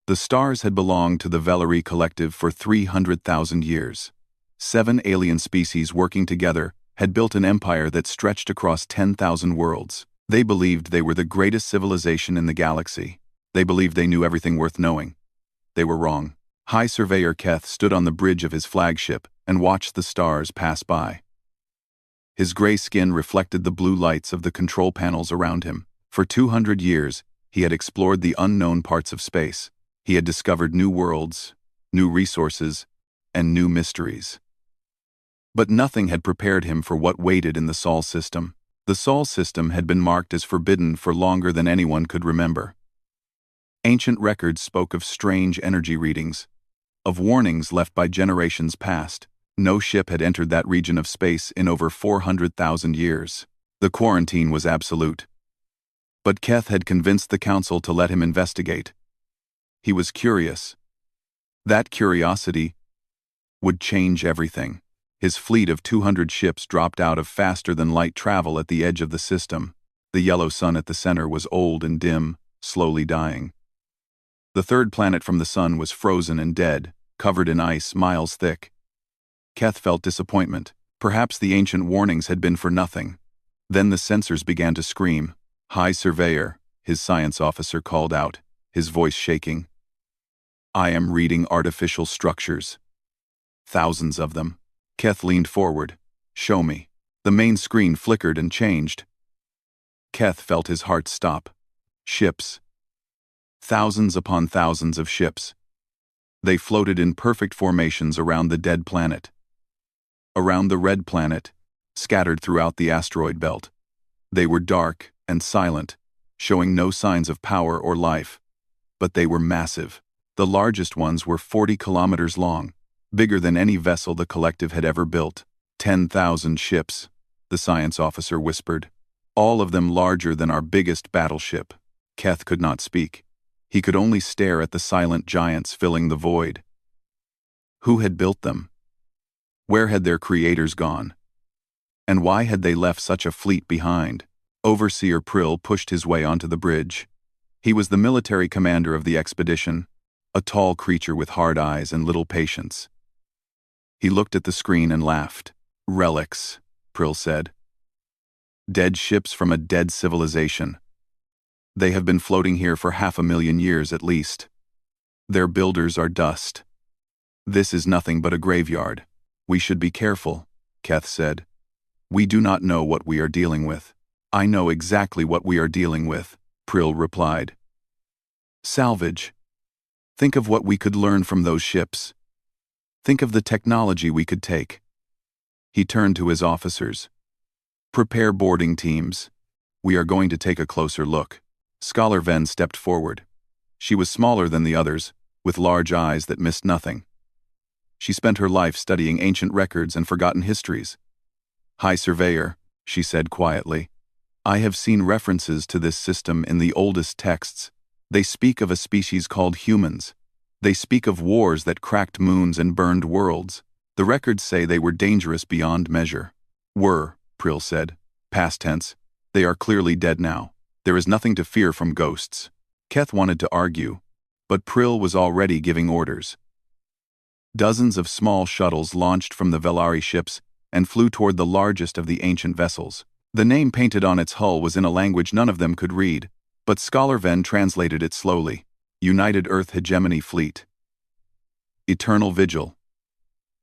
The stars had belonged to the Velari Collective for 300,000 years. 7 alien species working together had built an empire that stretched across 10,000 worlds. They believed they were the greatest civilization in the galaxy. They believed they knew everything worth knowing. They were wrong. High Surveyor Keth stood on the bridge of his flagship and watched the stars pass by. His gray skin reflected the blue lights of the control panels around him. For 200 years, he had explored the unknown parts of space. He had discovered new worlds, new resources, and new mysteries. But nothing had prepared him for what waited in the Sol system. The Sol system had been marked as forbidden for longer than anyone could remember. Ancient records spoke of strange energy readings, of warnings left by generations past. No ship had entered that region of space in over 400,000 years. The quarantine was absolute. But Keth had convinced the council to let him investigate. He was curious. That curiosity would change everything. His fleet of 200 ships dropped out of faster-than-light travel at the edge of the system. The yellow sun at the center was old and dim, slowly dying. The third planet from the sun was frozen and dead, covered in ice miles thick. Keth felt disappointment. Perhaps the ancient warnings had been for nothing. Then the sensors began to scream. "High Surveyor," his science officer called out, his voice shaking. "I am reading artificial structures. Thousands of them." Keth leaned forward. "Show me." The main screen flickered and changed. Keth felt his heart stop. Ships. Thousands upon thousands of ships. They floated in perfect formations around the dead planet. Around the red planet, scattered throughout the asteroid belt. They were dark and silent, showing no signs of power or life. But they were massive. The largest ones were 40 kilometers long, bigger than any vessel the collective had ever built. 10,000 ships, the science officer whispered. All of them larger than our biggest battleship. Keth could not speak. He could only stare at the silent giants filling the void. Who had built them? Where had their creators gone? And why had they left such a fleet behind? Overseer Prill pushed his way onto the bridge. He was the military commander of the expedition, a tall creature with hard eyes and little patience. He looked at the screen and laughed. "Relics," Prill said. "Dead ships from a dead civilization. They have been floating here for 500,000 years at least. Their builders are dust. This is nothing but a graveyard. We should be careful," Keth said. "We do not know what we are dealing with." "I know exactly what we are dealing with," Prill replied. "Salvage. Think of what we could learn from those ships. Think of the technology we could take." He turned to his officers. "Prepare boarding teams. We are going to take a closer look." Scholar Ven stepped forward. She was smaller than the others, with large eyes that missed nothing. She spent her life studying ancient records and forgotten histories. "High Surveyor," she said quietly, "I have seen references to this system in the oldest texts. They speak of a species called humans. They speak of wars that cracked moons and burned worlds. The records say they were dangerous beyond measure." "Were," Prill said. "Past tense. They are clearly dead now. There is nothing to fear from ghosts." Keth wanted to argue, but Prill was already giving orders. Dozens of small shuttles launched from the Velari ships and flew toward the largest of the ancient vessels. The name painted on its hull was in a language none of them could read, but Scholar Ven translated it slowly. United Earth Hegemony Fleet. Eternal Vigil.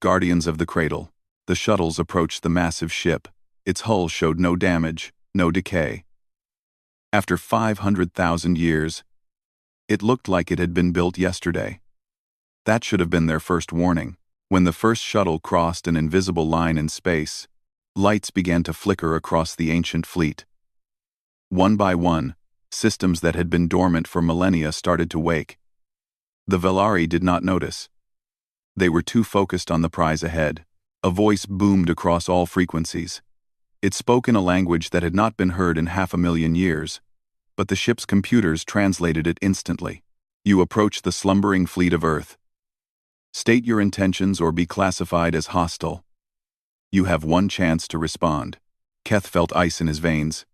Guardians of the Cradle. The shuttles approached the massive ship. Its hull showed no damage, no decay. After 500,000 years, it looked like it had been built yesterday. That should have been their first warning. When the first shuttle crossed an invisible line in space, lights began to flicker across the ancient fleet. One by one, systems that had been dormant for millennia started to wake. The Velari did not notice. They were too focused on the prize ahead. A voice boomed across all frequencies. It spoke in a language that had not been heard in 500,000 years, but the ship's computers translated it instantly. "You approach the slumbering fleet of Earth. State your intentions or be classified as hostile. You have one chance to respond." Keth felt ice in his veins.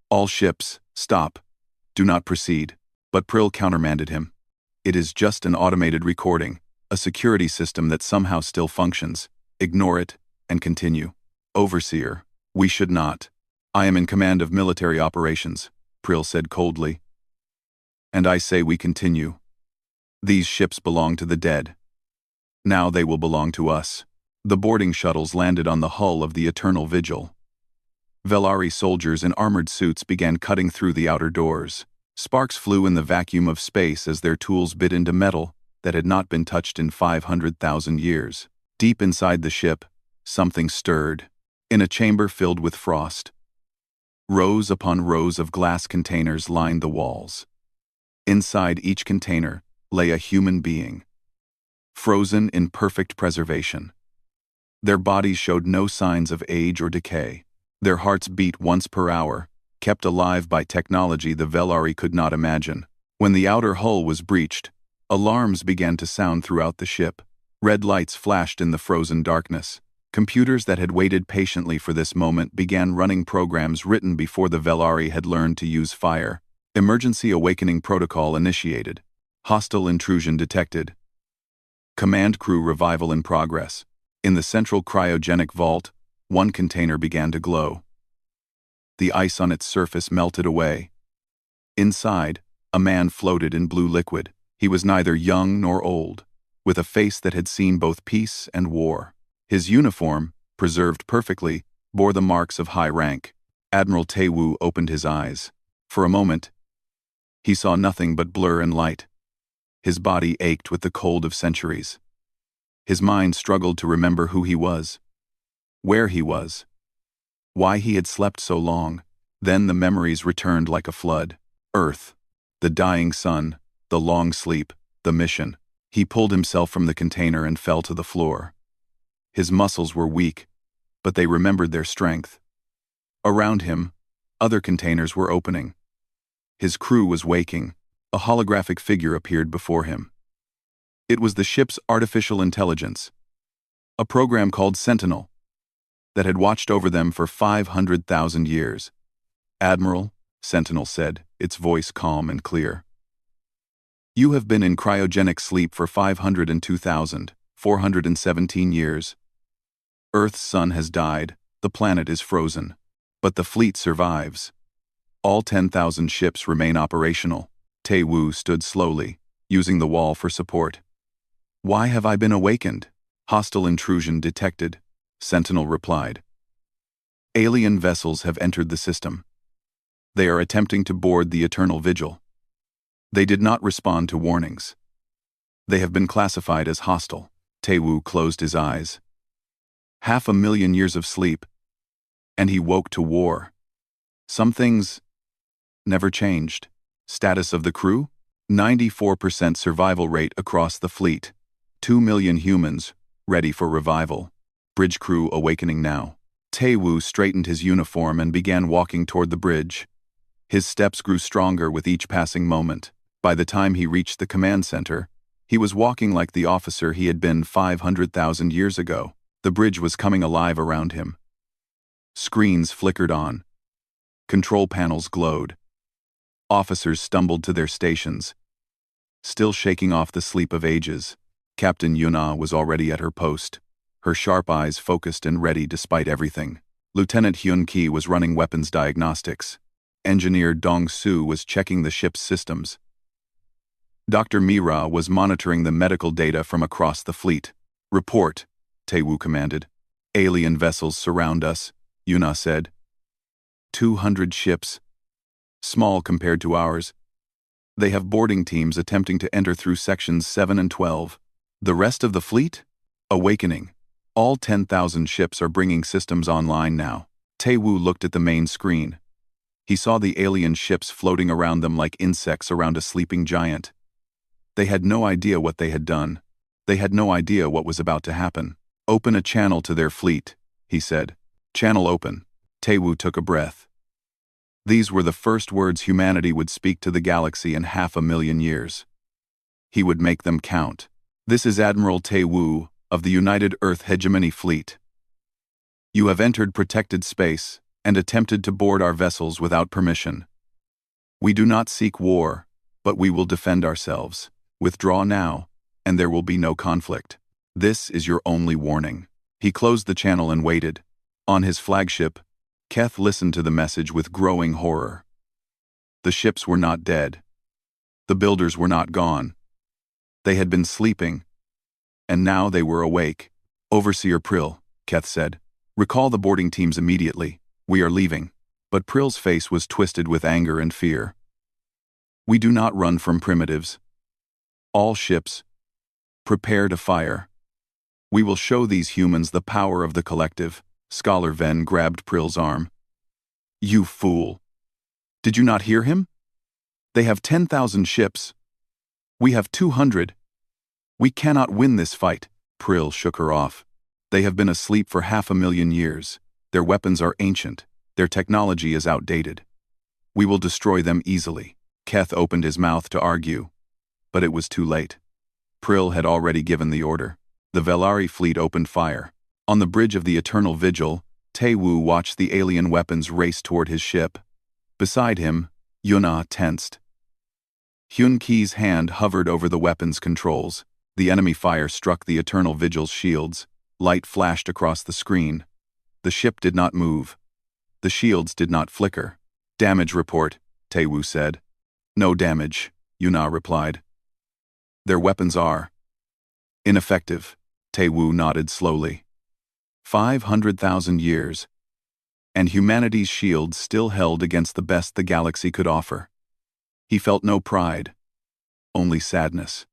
"All ships, stop. Do not proceed." But Prill countermanded him. It is just an automated recording, a security system that somehow still functions. Ignore it, and continue. Overseer, we should not. I am in command of military operations, Prill said coldly. And I say we continue. These ships belong to the dead. Now they will belong to us. The boarding shuttles landed on the hull of the Eternal Vigil. Velari soldiers in armored suits began cutting through the outer doors. Sparks flew in the vacuum of space as their tools bit into metal that had not been touched in 500,000 years. Deep inside the ship, something stirred. In a chamber filled with frost, rows upon rows of glass containers lined the walls. Inside each container lay a human being, frozen in perfect preservation. Their bodies showed no signs of age or decay. Their hearts beat once per hour, kept alive by technology the Velari could not imagine. When the outer hull was breached, alarms began to sound throughout the ship. Red lights flashed in the frozen darkness. Computers that had waited patiently for this moment began running programs written before the Velari had learned to use fire. Emergency awakening protocol initiated. Hostile intrusion detected. Command crew revival in progress. In the central cryogenic vault, one container began to glow. The ice on its surface melted away. Inside, a man floated in blue liquid. He was neither young nor old, with a face that had seen both peace and war. His uniform, preserved perfectly, bore the marks of high rank. Admiral Taewoo opened his eyes. For a moment, he saw nothing but blur and light. His body ached with the cold of centuries. His mind struggled to remember who he was, where he was, why he had slept so long. Then the memories returned like a flood. Earth, the dying sun, the long sleep, the mission. He pulled himself from the container and fell to the floor. His muscles were weak, but they remembered their strength. Around him, other containers were opening. His crew was waking. A holographic figure appeared before him. It was the ship's artificial intelligence, a program called Sentinel, that had watched over them for 500,000 years. Admiral, Sentinel said, its voice calm and clear. You have been in cryogenic sleep for 502,417 years. Earth's sun has died, the planet is frozen. But the fleet survives. All 10,000 ships remain operational. Taewoo stood slowly, using the wall for support. Why have I been awakened? Hostile intrusion detected, Sentinel replied. Alien vessels have entered the system. They are attempting to board the Eternal Vigil. They did not respond to warnings. They have been classified as hostile. Taewoo closed his eyes. 500,000 years of sleep, and he woke to war. Some things never changed. Status of the crew? 94% survival rate across the fleet. 2 million humans, ready for revival. Bridge crew awakening now. Taewoo straightened his uniform and began walking toward the bridge. His steps grew stronger with each passing moment. By the time he reached the command center, he was walking like the officer he had been 500,000 years ago. The bridge was coming alive around him. Screens flickered on. Control panels glowed. Officers stumbled to their stations, still shaking off the sleep of ages. Captain Yuna was already at her post, her sharp eyes focused and ready despite everything. Lieutenant Hyun Ki was running weapons diagnostics. Engineer Dong Su was checking the ship's systems. Dr. Mira was monitoring the medical data from across the fleet. Report, Taewoo commanded. Alien vessels surround us, Yuna said. 200 ships. Small compared to ours. They have boarding teams attempting to enter through sections 7 and 12. The rest of the fleet? Awakening. All 10,000 ships are bringing systems online now. Taewoo looked at the main screen. He saw the alien ships floating around them like insects around a sleeping giant. They had no idea what they had done. They had no idea what was about to happen. Open a channel to their fleet, he said. Channel open. Taewoo took a breath. These were the first words humanity would speak to the galaxy in 500,000 years. He would make them count. This is Admiral Taewoo of the United Earth Hegemony Fleet. You have entered protected space and attempted to board our vessels without permission. We do not seek war, but we will defend ourselves. Withdraw now, and there will be no conflict. This is your only warning. He closed the channel and waited. On his flagship, Keth listened to the message with growing horror. The ships were not dead. The builders were not gone. They had been sleeping, and now they were awake. Overseer Prill, Keth said, recall the boarding teams immediately. We are leaving. But Prill's face was twisted with anger and fear. We do not run from primitives. All ships, prepare to fire. We will show these humans the power of the collective. Scholar Venn grabbed Prill's arm. You fool. Did you not hear him? They have 10,000 ships. We have 200. We cannot win this fight. Prill shook her off. They have been asleep for 500,000 years. Their weapons are ancient. Their technology is outdated. We will destroy them easily. Keth opened his mouth to argue, but it was too late. Prill had already given the order. The Velari fleet opened fire. On the bridge of the Eternal Vigil, Tae-Woo watched the alien weapons race toward his ship. Beside him, Yuna tensed. Hyun-Ki's hand hovered over the weapons controls. The enemy fire struck the Eternal Vigil's shields. Light flashed across the screen. The ship did not move. The shields did not flicker. Damage report, Tae-Woo said. No damage, Yuna replied. Their weapons are ineffective. Tae-Woo nodded slowly. 500,000 years, and humanity's shields still held against the best the galaxy could offer. He felt no pride, only sadness.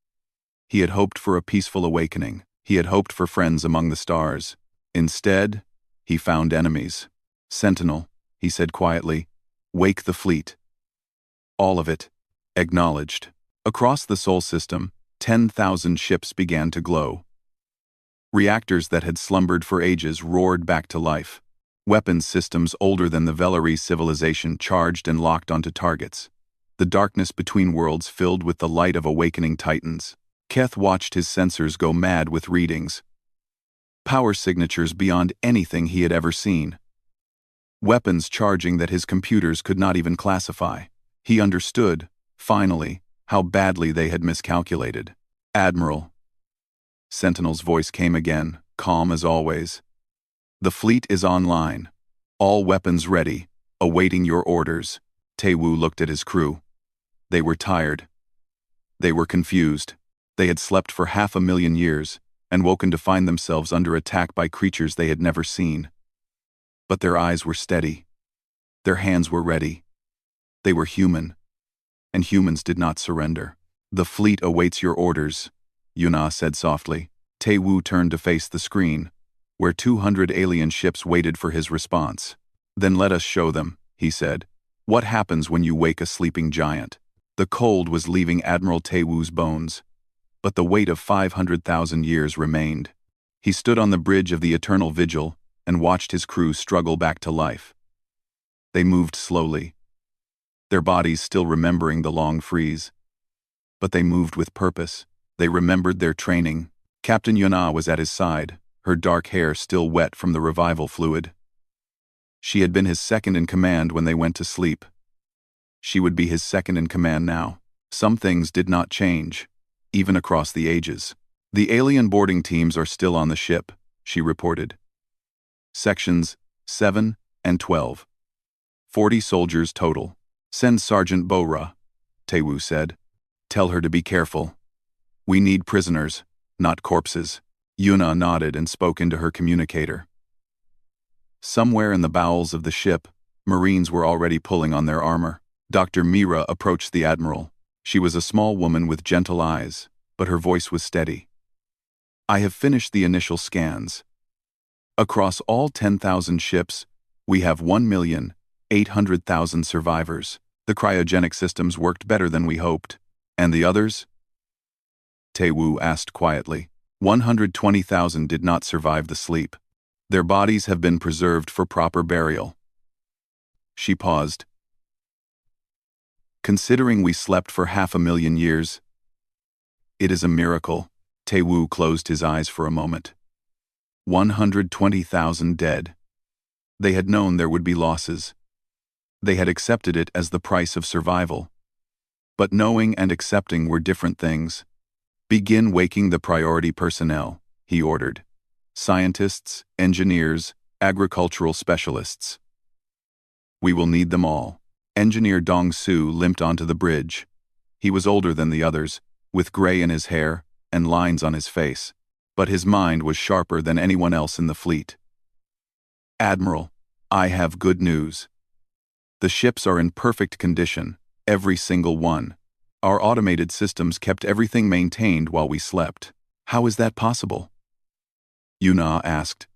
He had hoped for a peaceful awakening. He had hoped for friends among the stars. Instead, he found enemies. Sentinel, he said quietly, wake the fleet. All of it, acknowledged. Across the Sol system, 10,000 ships began to glow. Reactors that had slumbered for ages roared back to life. Weapons systems older than the Velari civilization charged and locked onto targets. The darkness between worlds filled with the light of awakening titans. Keth watched his sensors go mad with readings. Power signatures beyond anything he had ever seen. Weapons charging that his computers could not even classify. He understood, finally, how badly they had miscalculated. Admiral. Sentinel's voice came again, calm as always. The fleet is online. All weapons ready, awaiting your orders. Tae-Woo looked at his crew. They were tired. They were confused. They had slept for 500,000 years, and woken to find themselves under attack by creatures they had never seen. But their eyes were steady. Their hands were ready. They were human, and humans did not surrender. The fleet awaits your orders, Yuna said softly. Tae-Woo turned to face the screen, where 200 alien ships waited for his response. Then let us show them, he said. What happens when you wake a sleeping giant? The cold was leaving Admiral Tae-Woo's bones, but the weight of 500,000 years remained. He stood on the bridge of the Eternal Vigil and watched his crew struggle back to life. They moved slowly, their bodies still remembering the long freeze. But they moved with purpose. They remembered their training. Captain Yuna was at his side, her dark hair still wet from the revival fluid. She had been his second in command when they went to sleep. She would be his second in command now. Some things did not change, even across the ages. The alien boarding teams are still on the ship, she reported. Sections 7 and 12. 40 soldiers total. Send Sergeant Bora, Tae-Woo said. Tell her to be careful. We need prisoners, not corpses. Yuna nodded and spoke into her communicator. Somewhere in the bowels of the ship, Marines were already pulling on their armor. Dr. Mira approached the Admiral. She was a small woman with gentle eyes, but her voice was steady. I have finished the initial scans. Across all 10,000 ships, we have 1,800,000 survivors. The cryogenic systems worked better than we hoped. And the others? Tae-Woo asked quietly. 120,000 did not survive the sleep. Their bodies have been preserved for proper burial. She paused. Considering we slept for 500,000 years, it is a miracle. Tae-Woo closed his eyes for a moment. 120,000 dead. They had known there would be losses. They had accepted it as the price of survival. But knowing and accepting were different things. Begin waking the priority personnel, he ordered. Scientists, engineers, agricultural specialists. We will need them all. Engineer Dong Su limped onto the bridge. He was older than the others, with gray in his hair and lines on his face, but his mind was sharper than anyone else in the fleet. Admiral, I have good news. The ships are in perfect condition, every single one. Our automated systems kept everything maintained while we slept. How is that possible? Yuna asked.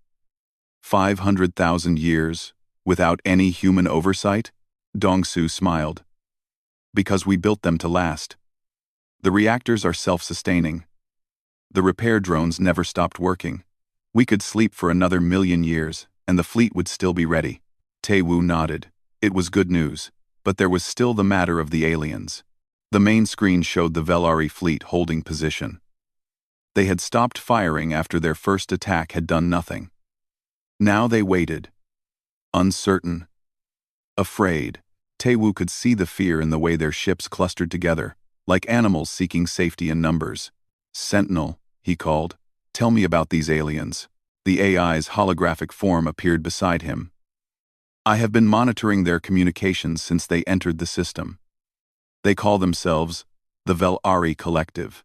500,000 years, without any human oversight? Dongsu smiled. Because we built them to last. The reactors are self-sustaining. The repair drones never stopped working. We could sleep for another 1,000,000 years, and the fleet would still be ready. Taewoo nodded. It was good news, but there was still the matter of the aliens. The main screen showed the Velari fleet holding position. They had stopped firing after their first attack had done nothing. Now they waited. Uncertain. Afraid. Taewoo could see the fear in the way their ships clustered together, like animals seeking safety in numbers. Sentinel, he called. Tell me about these aliens. The AI's holographic form appeared beside him. I have been monitoring their communications since they entered the system. They call themselves the Velari Collective.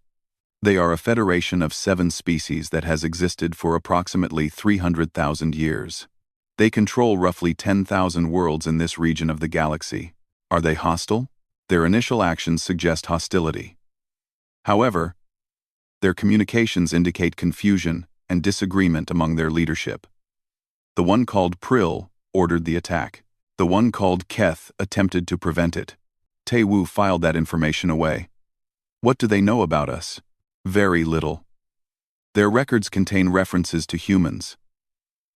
They are a federation of 7 species that has existed for approximately 300,000 years. They control roughly 10,000 worlds in this region of the galaxy. Are they hostile? Their initial actions suggest hostility. However, their communications indicate confusion and disagreement among their leadership. The one called Prill ordered the attack. The one called Keth attempted to prevent it. Taewoo filed that information away. What do they know about us? Very little. Their records contain references to humans,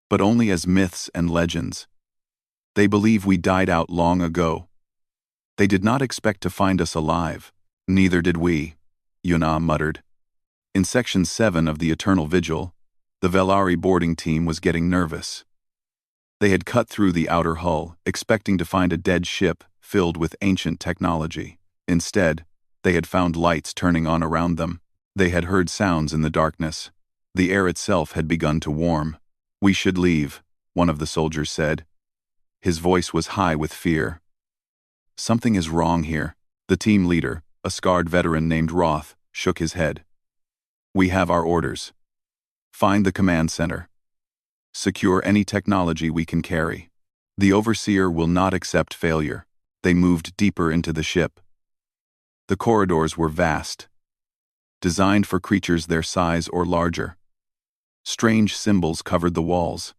but only as myths and legends. They believe we died out long ago. They did not expect to find us alive. Neither did we, Yuna muttered. In Section 7 of the Eternal Vigil, the Velari boarding team was getting nervous. They had cut through the outer hull, expecting to find a dead ship filled with ancient technology. Instead, they had found lights turning on around them. They had heard sounds in the darkness. The air itself had begun to warm. We should leave, one of the soldiers said. His voice was high with fear. Something is wrong here. The team leader, a scarred veteran named Roth, shook his head. We have our orders. Find the command center. Secure any technology we can carry. The overseer will not accept failure. They moved deeper into the ship. The corridors were vast, designed for creatures their size or larger. Strange symbols covered the walls.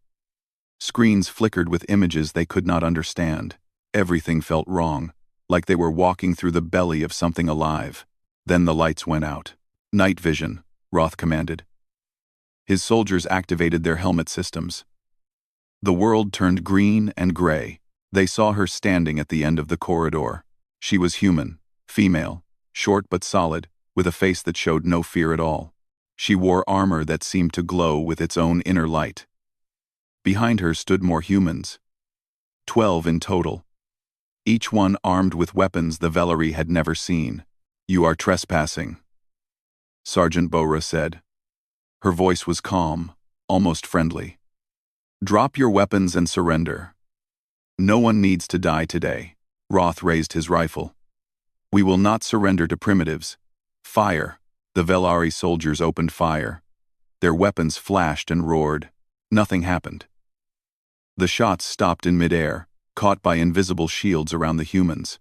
Screens flickered with images they could not understand. Everything felt wrong, like they were walking through the belly of something alive. Then the lights went out. Night vision, Roth commanded. His soldiers activated their helmet systems. The world turned green and gray. They saw her standing at the end of the corridor. She was human, female, short but solid, with a face that showed no fear at all. She wore armor that seemed to glow with its own inner light. Behind her stood more humans. 12 in total. Each one armed with weapons the Velari had never seen. You are trespassing, Sergeant Bora said. Her voice was calm, almost friendly. Drop your weapons and surrender. No one needs to die today. Roth raised his rifle. We will not surrender to primitives. Fire. The Velari soldiers opened fire. Their weapons flashed and roared. Nothing happened. The shots stopped in midair, caught by invisible shields around the humans.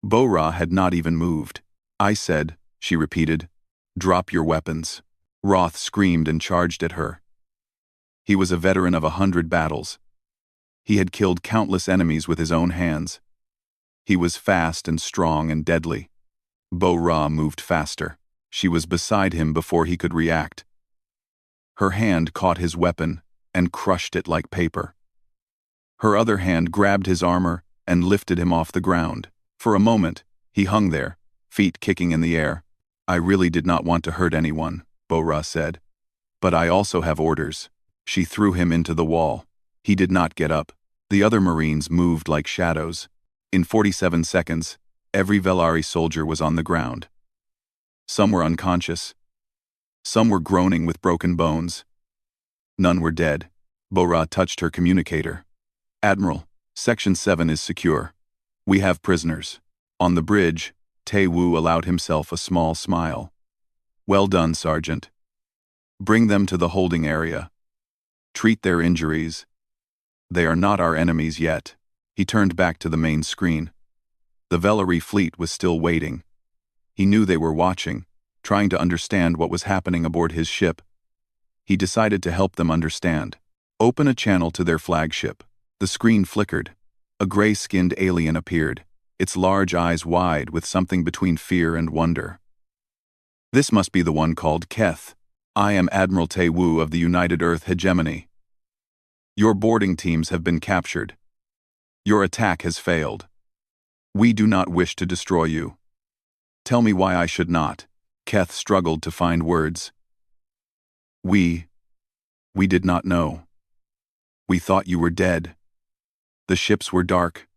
Bora had not even moved. I said, she repeated, drop your weapons. Roth screamed and charged at her. He was a veteran of 100 battles. He had killed countless enemies with his own hands. He was fast and strong and deadly. Bo-Ra moved faster. She was beside him before he could react. Her hand caught his weapon and crushed it like paper. Her other hand grabbed his armor and lifted him off the ground. For a moment, he hung there, feet kicking in the air. I really did not want to hurt anyone, Bo-Ra said. But I also have orders. She threw him into the wall. He did not get up. The other Marines moved like shadows. In 47 seconds, every Velari soldier was on the ground. Some were unconscious, Some were groaning with broken bones. None were dead. Bora touched her communicator. Admiral, Section 7 is secure. We have prisoners. On the bridge, Tae-woo allowed himself a small smile. Well done, Sergeant. Bring them to the holding area. Treat their injuries. They are not our enemies yet. He turned back to the main screen. The Velari fleet was still waiting. He knew they were watching, trying to understand what was happening aboard his ship. He decided to help them understand. Open a channel to their flagship. The screen flickered. A gray-skinned alien appeared, its large eyes wide with something between fear and wonder. This must be the one called Keth. I am Admiral Tae-woo of the United Earth Hegemony. Your boarding teams have been captured. Your attack has failed. We do not wish to destroy you. Tell me why I should not. Keth struggled to find words. We did not know. We thought you were dead. The ships were dark.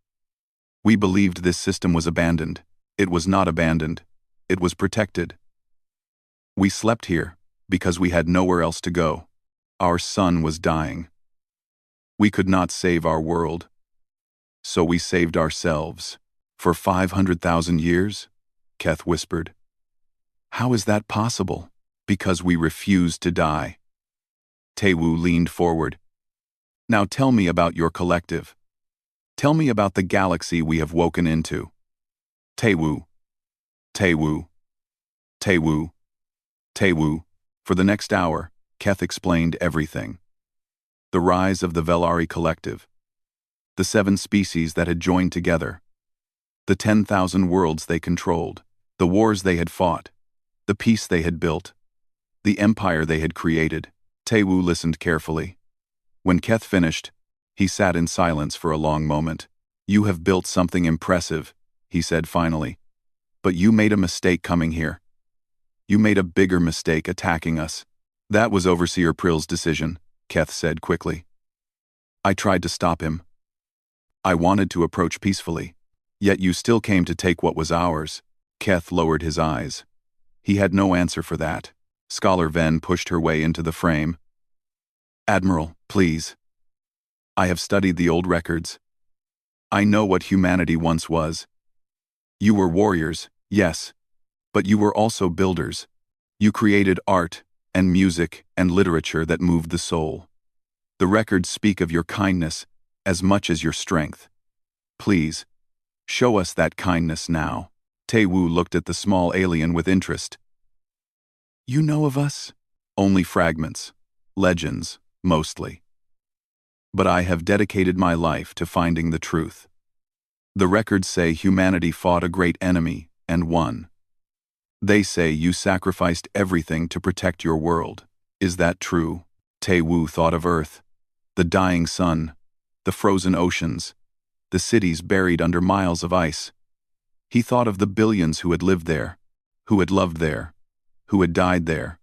We believed this system was abandoned. It was not abandoned. It was protected. We slept here because we had nowhere else to go. Our sun was dying. We could not save our world. So we saved ourselves. For 500,000 years? Keth whispered. How is that possible? Because we refused to die. Tae-woo leaned forward. Now tell me about your collective. Tell me about the galaxy we have woken into. Tae-woo. Tae-woo. Tae-woo. Tae-woo. For the next hour, Keth explained everything. The rise of the Velari collective. The 7 species that had joined together. The 10,000 worlds they controlled. The wars they had fought. The peace they had built. The empire they had created. Tae-woo listened carefully. When Keth finished, he sat in silence for a long moment. You have built something impressive, he said finally. But you made a mistake coming here. You made a bigger mistake attacking us. That was Overseer Prill's decision, Keth said quickly. I tried to stop him. I wanted to approach peacefully. Yet you still came to take what was ours. Keth lowered his eyes. He had no answer for that. Scholar Ven pushed her way into the frame. Admiral, please. I have studied the old records. I know what humanity once was. You were warriors, yes, but you were also builders. You created art and music and literature that moved the soul. The records speak of your kindness as much as your strength. Please, show us that kindness now. Tae-woo looked at the small alien with interest. You know of us? Only fragments. Legends, mostly. But I have dedicated my life to finding the truth. The records say humanity fought a great enemy and won. They say you sacrificed everything to protect your world. Is that true? Tae-woo thought of Earth, the dying sun, the frozen oceans, the cities buried under miles of ice. He thought of the billions who had lived there, who had loved there, who had died there.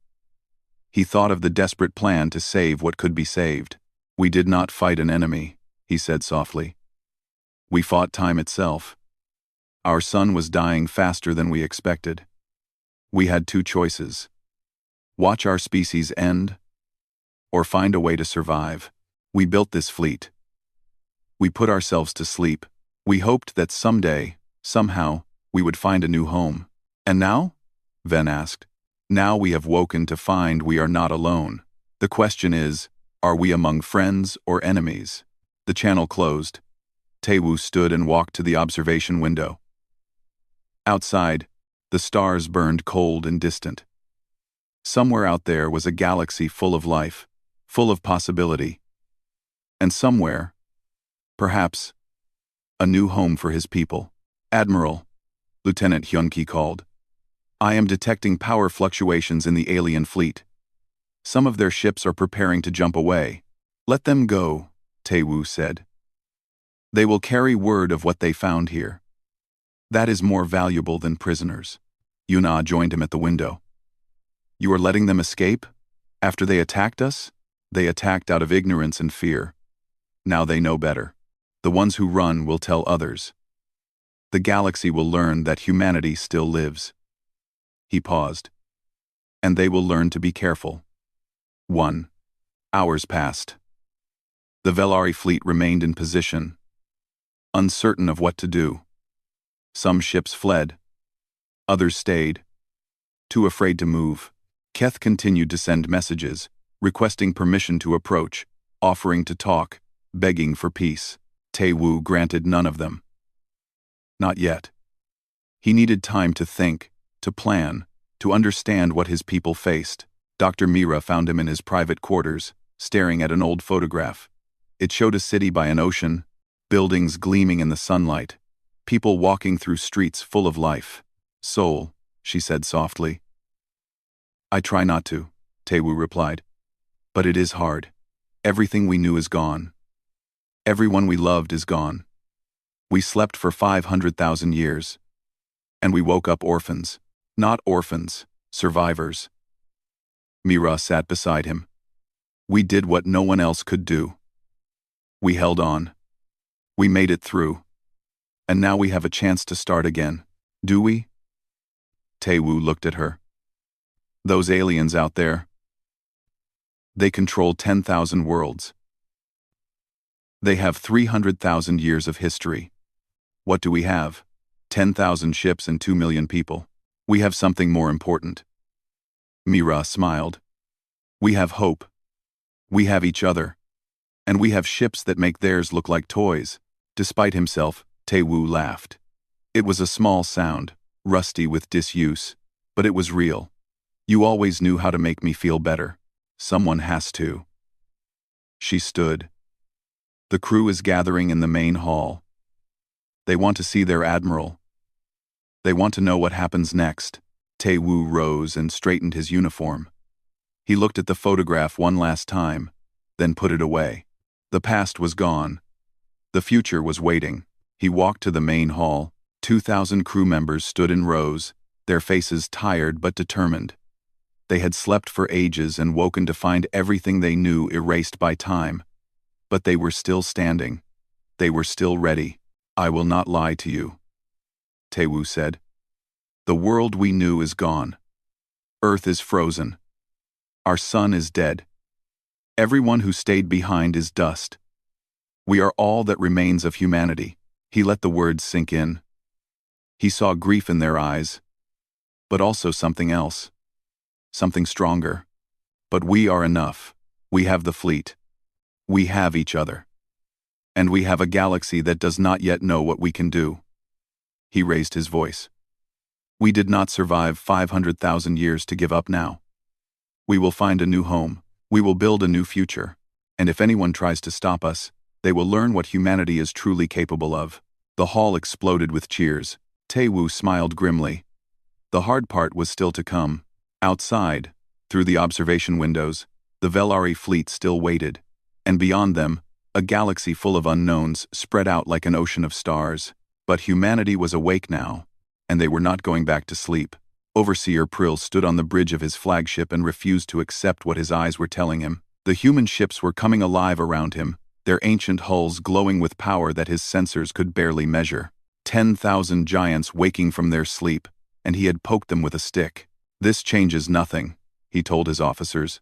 He thought of the desperate plan to save what could be saved. We did not fight an enemy, he said softly. We fought time itself. Our sun was dying faster than we expected. We had 2 choices. Watch our species end, or find a way to survive. We built this fleet. We put ourselves to sleep. We hoped that someday, somehow, we would find a new home. And now? Ven asked. Now we have woken to find we are not alone. The question is, are we among friends or enemies? The channel closed. Tae-woo stood and walked to the observation window. Outside, the stars burned cold and distant. Somewhere out there was a galaxy full of life, full of possibility. And somewhere, perhaps, a new home for his people. Admiral, Lieutenant Hyun-ki called. I am detecting power fluctuations in the alien fleet. Some of their ships are preparing to jump away. Let them go, Tae-woo said. They will carry word of what they found here. That is more valuable than prisoners. Yuna joined him at the window. You are letting them escape? After they attacked us? They attacked out of ignorance and fear. Now they know better. The ones who run will tell others. The galaxy will learn that humanity still lives. He paused. and they will learn to be careful. 1. Hours passed. The Velari fleet remained in position, uncertain of what to do. Some ships fled. Others stayed, too afraid to move. Keth continued to send messages, requesting permission to approach, offering to talk, begging for peace. Tae-woo granted none of them. Not yet. He needed time to think, to plan, to understand what his people faced. Dr. Mira found him in his private quarters, staring at an old photograph. It showed a city by an ocean, buildings gleaming in the sunlight, people walking through streets full of life. Soul, she said softly. I try not to, Tae-woo replied. But it is hard. Everything we knew is gone. Everyone we loved is gone. We slept for 500,000 years. And we woke up orphans. Not orphans, survivors. Mira sat beside him. We did what no one else could do. We held on. We made it through. And now we have a chance to start again. Do we? Tae-woo looked at her. Those aliens out there. They control 10,000 worlds. They have 300,000 years of history. What do we have? 10,000 ships and 2 million people. We have something more important. Mira smiled. We have hope. We have each other. And we have ships that make theirs look like toys. Despite himself, Tae-woo laughed. It was a small sound, rusty with disuse, but it was real. You always knew how to make me feel better. Someone has to. She stood. The crew is gathering in the main hall. They want to see their admiral. They want to know what happens next. Tae-woo rose and straightened his uniform. He looked at the photograph one last time, then put it away. The past was gone. The future was waiting. He walked to the main hall. 2,000 crew members stood in rows, their faces tired but determined. They had slept for ages and woken to find everything they knew erased by time. But they were still standing. They were still ready. I will not lie to you, Tae-woo said. The world we knew is gone. Earth is frozen. Our sun is dead. Everyone who stayed behind is dust. We are all that remains of humanity. He let the words sink in. He saw grief in their eyes, but also something else. Something stronger. But we are enough. We have the fleet. We have each other. And we have a galaxy that does not yet know what we can do. He raised his voice. We did not survive 500,000 years to give up now. We will find a new home. We will build a new future. And if anyone tries to stop us, they will learn what humanity is truly capable of. The hall exploded with cheers. Tae-woo smiled grimly. The hard part was still to come. Outside, through the observation windows, the Velari fleet still waited. And beyond them, a galaxy full of unknowns spread out like an ocean of stars. But humanity was awake now, and they were not going back to sleep. Overseer Prill stood on the bridge of his flagship and refused to accept what his eyes were telling him. The human ships were coming alive around him, their ancient hulls glowing with power that his sensors could barely measure. 10,000 giants waking from their sleep, and he had poked them with a stick. This changes nothing, he told his officers.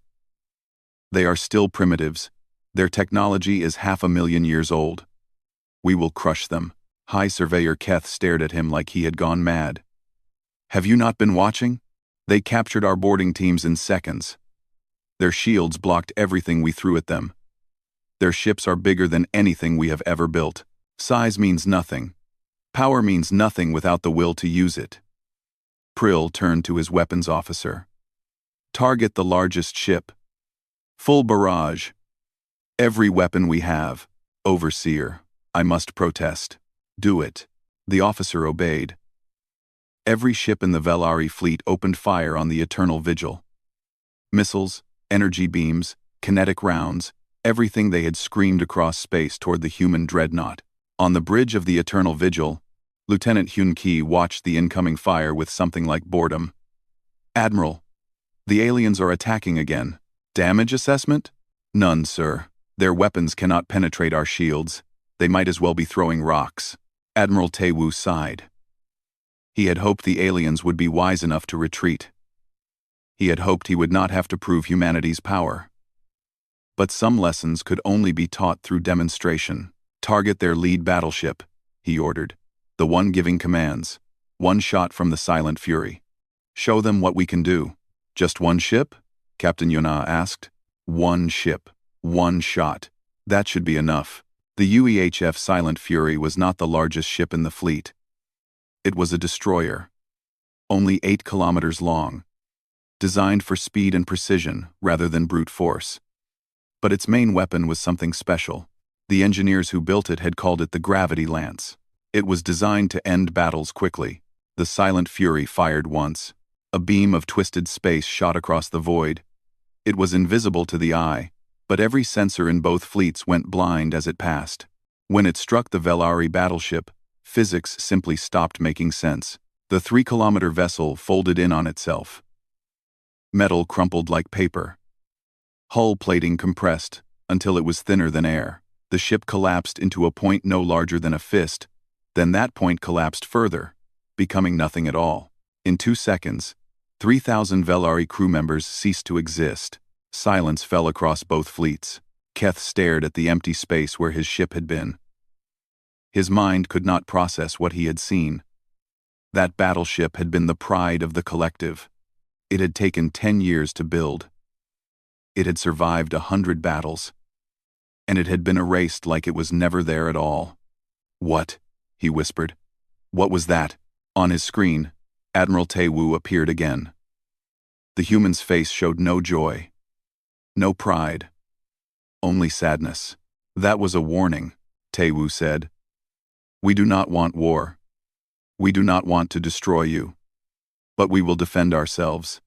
They are still primitives. Their technology is 500,000 years old. We will crush them. High Surveyor Keth stared at him like he had gone mad. Have you not been watching? They captured our boarding teams in seconds. Their shields blocked everything we threw at them. Their ships are bigger than anything we have ever built. Size means nothing. Power means nothing without the will to use it. Prill turned to his weapons officer. Target the largest ship. Full barrage. Every weapon we have. Overseer, I must protest. Do it. The officer obeyed. Every ship in the Velari fleet opened fire on the Eternal Vigil. Missiles, energy beams, kinetic rounds, everything they had screamed across space toward the human dreadnought. On the bridge of the Eternal Vigil, Lieutenant Hyun-ki watched the incoming fire with something like boredom. Admiral, the aliens are attacking again. Damage assessment? None, sir. Their weapons cannot penetrate our shields. They might as well be throwing rocks. Admiral Tae-woo sighed. He had hoped the aliens would be wise enough to retreat. He had hoped he would not have to prove humanity's power. But some lessons could only be taught through demonstration. Target their lead battleship, he ordered. The one giving commands. One shot from the Silent Fury. Show them what we can do. Just one ship? Captain Yuna asked. One ship. One shot. That should be enough. The UEHF Silent Fury was not the largest ship in the fleet. It was a destroyer. Only 8 kilometers long. Designed for speed and precision rather than brute force. But its main weapon was something special. The engineers who built it had called it the Gravity Lance. It was designed to end battles quickly. The Silent Fury fired once. A beam of twisted space shot across the void. It was invisible to the eye, but every sensor in both fleets went blind as it passed. When it struck the Velari battleship, physics simply stopped making sense. The 3-kilometer vessel folded in on itself. Metal crumpled like paper. Hull plating compressed until it was thinner than air. The ship collapsed into a point no larger than a fist. Then that point collapsed further, becoming nothing at all. In 2 seconds, 3,000 Velari crew members ceased to exist. Silence fell across both fleets. Keth stared at the empty space where his ship had been. His mind could not process what he had seen. That battleship had been the pride of the collective. It had taken 10 years to build. It had survived 100 battles. And it had been erased like it was never there at all. What? He whispered. What was that? On his screen, Admiral Tae-woo appeared again. The human's face showed no joy. No pride. Only sadness. That was a warning, Tae-woo said. We do not want war. We do not want to destroy you. But we will defend ourselves.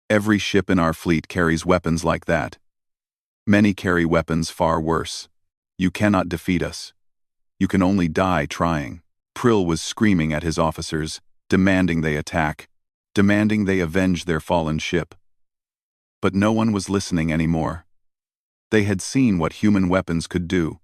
Every ship in our fleet carries weapons like that. Many carry weapons far worse. You cannot defeat us. You can only die trying. Prill was screaming at his officers, demanding they attack, demanding they avenge their fallen ship. But no one was listening anymore. They had seen what human weapons could do.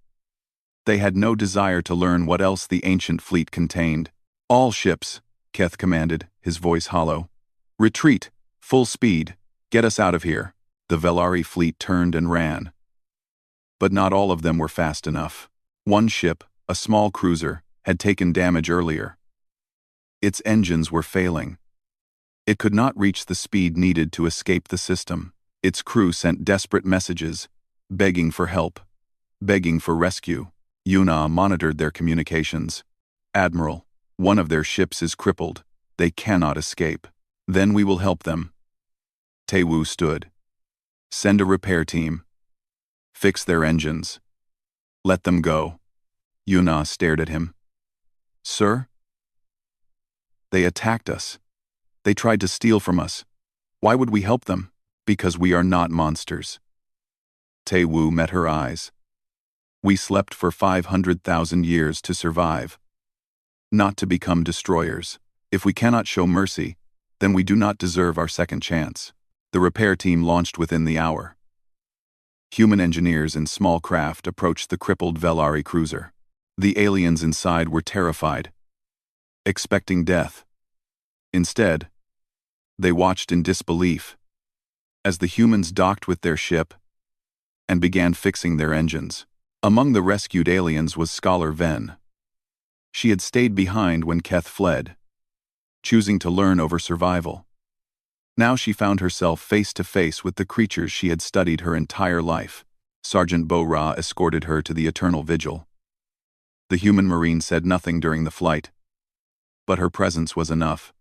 They had no desire to learn what else the ancient fleet contained. All ships, Keth commanded, his voice hollow. Retreat, full speed, get us out of here. The Velari fleet turned and ran. But not all of them were fast enough. One ship, a small cruiser, had taken damage earlier. Its engines were failing. It could not reach the speed needed to escape the system. Its crew sent desperate messages, begging for help, begging for rescue. Yuna monitored their communications. Admiral, one of their ships is crippled. They cannot escape. Then we will help them. Tae-woo stood. Send a repair team. Fix their engines. Let them go. Yuna stared at him. Sir? They attacked us. They tried to steal from us. Why would we help them? Because we are not monsters. Tae-woo met her eyes. We slept for 500,000 years to survive. Not to become destroyers. If we cannot show mercy, then we do not deserve our second chance. The repair team launched within the hour. Human engineers in small craft approached the crippled Velari cruiser. The aliens inside were terrified, expecting death. Instead, they watched in disbelief as the humans docked with their ship and began fixing their engines. Among the rescued aliens was Scholar Ven. She had stayed behind when Keth fled, choosing to learn over survival. Now she found herself face to face with the creatures she had studied her entire life. Sergeant Bo-Ra escorted her to the Eternal Vigil. The human marine said nothing during the flight, but her presence was enough.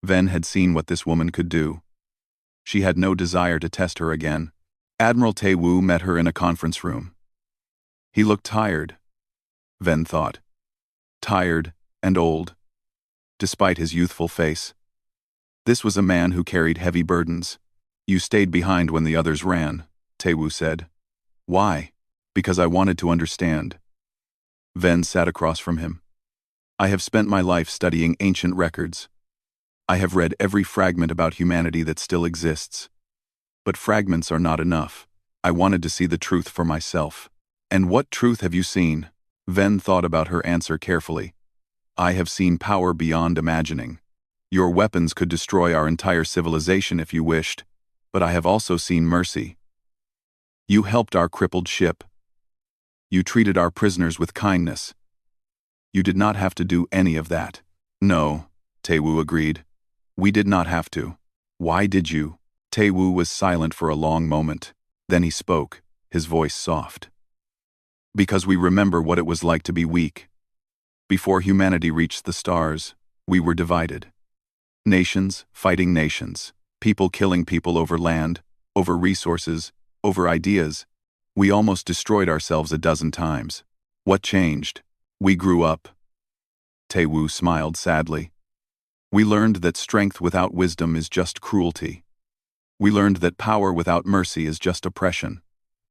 Ven had seen what this woman could do. She had no desire to test her again. Admiral Tae-woo met her in a conference room. He looked tired, Ven thought. Tired and old, despite his youthful face. This was a man who carried heavy burdens. You stayed behind when the others ran, Tae-woo said. Why? Because I wanted to understand. Ven sat across from him. I have spent my life studying ancient records. I have read every fragment about humanity that still exists. But fragments are not enough. I wanted to see the truth for myself. And what truth have you seen? Ven thought about her answer carefully. I have seen power beyond imagining. Your weapons could destroy our entire civilization if you wished, but I have also seen mercy. You helped our crippled ship. You treated our prisoners with kindness. You did not have to do any of that. No, Taewoo agreed. We did not have to. Why did you? Taewoo was silent for a long moment. Then he spoke, his voice soft. Because we remember what it was like to be weak. Before humanity reached the stars, we were divided. Nations fighting nations, people killing people over land, over resources, over ideas. We almost destroyed ourselves a dozen times. What changed? We grew up. Taewoo smiled sadly. We learned that strength without wisdom is just cruelty. We learned that power without mercy is just oppression.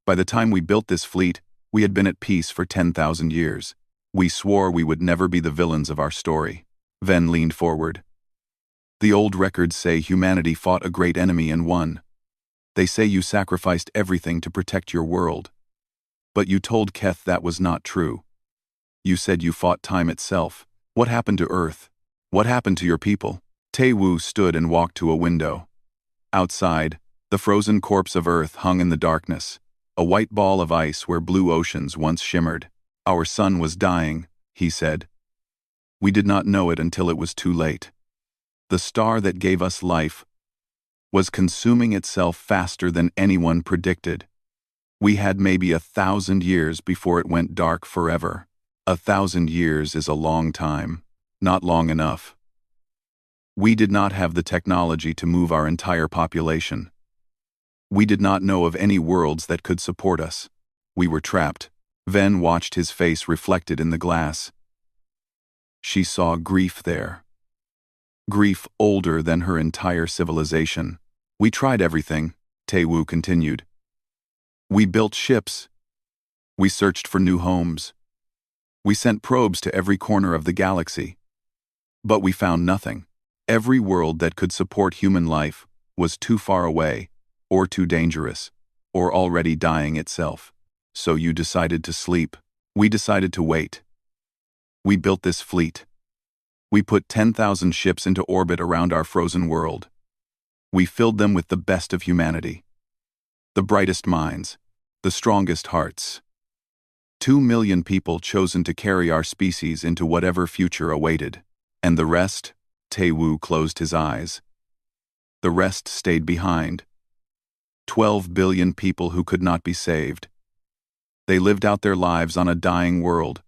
By the time we built this fleet, we had been at peace for 10,000 years. We swore we would never be the villains of our story. Ven leaned forward. The old records say humanity fought a great enemy and won. They say you sacrificed everything to protect your world. But you told Keth that was not true. You said you fought time itself. What happened to Earth? What happened to your people? Taewoo stood and walked to a window. Outside, the frozen corpse of Earth hung in the darkness, a white ball of ice where blue oceans once shimmered. Our sun was dying, he said. We did not know it until it was too late. The star that gave us life was consuming itself faster than anyone predicted. We had maybe 1,000 years before it went dark forever. 1,000 years is a long time, not long enough. We did not have the technology to move our entire population. We did not know of any worlds that could support us. We were trapped. Ven watched his face reflected in the glass. She saw grief there. Grief older than her entire civilization. We tried everything, Taewoo continued. We built ships. We searched for new homes. We sent probes to every corner of the galaxy. But we found nothing. Every world that could support human life was too far away, or too dangerous, or already dying itself. So you decided to sleep. We decided to wait. We built this fleet. We put 10,000 ships into orbit around our frozen world. We filled them with the best of humanity. The brightest minds, the strongest hearts. 2 million people chosen to carry our species into whatever future awaited. And the rest? Taewoo closed his eyes. The rest stayed behind. 12 billion people who could not be saved. They lived out their lives on a dying world,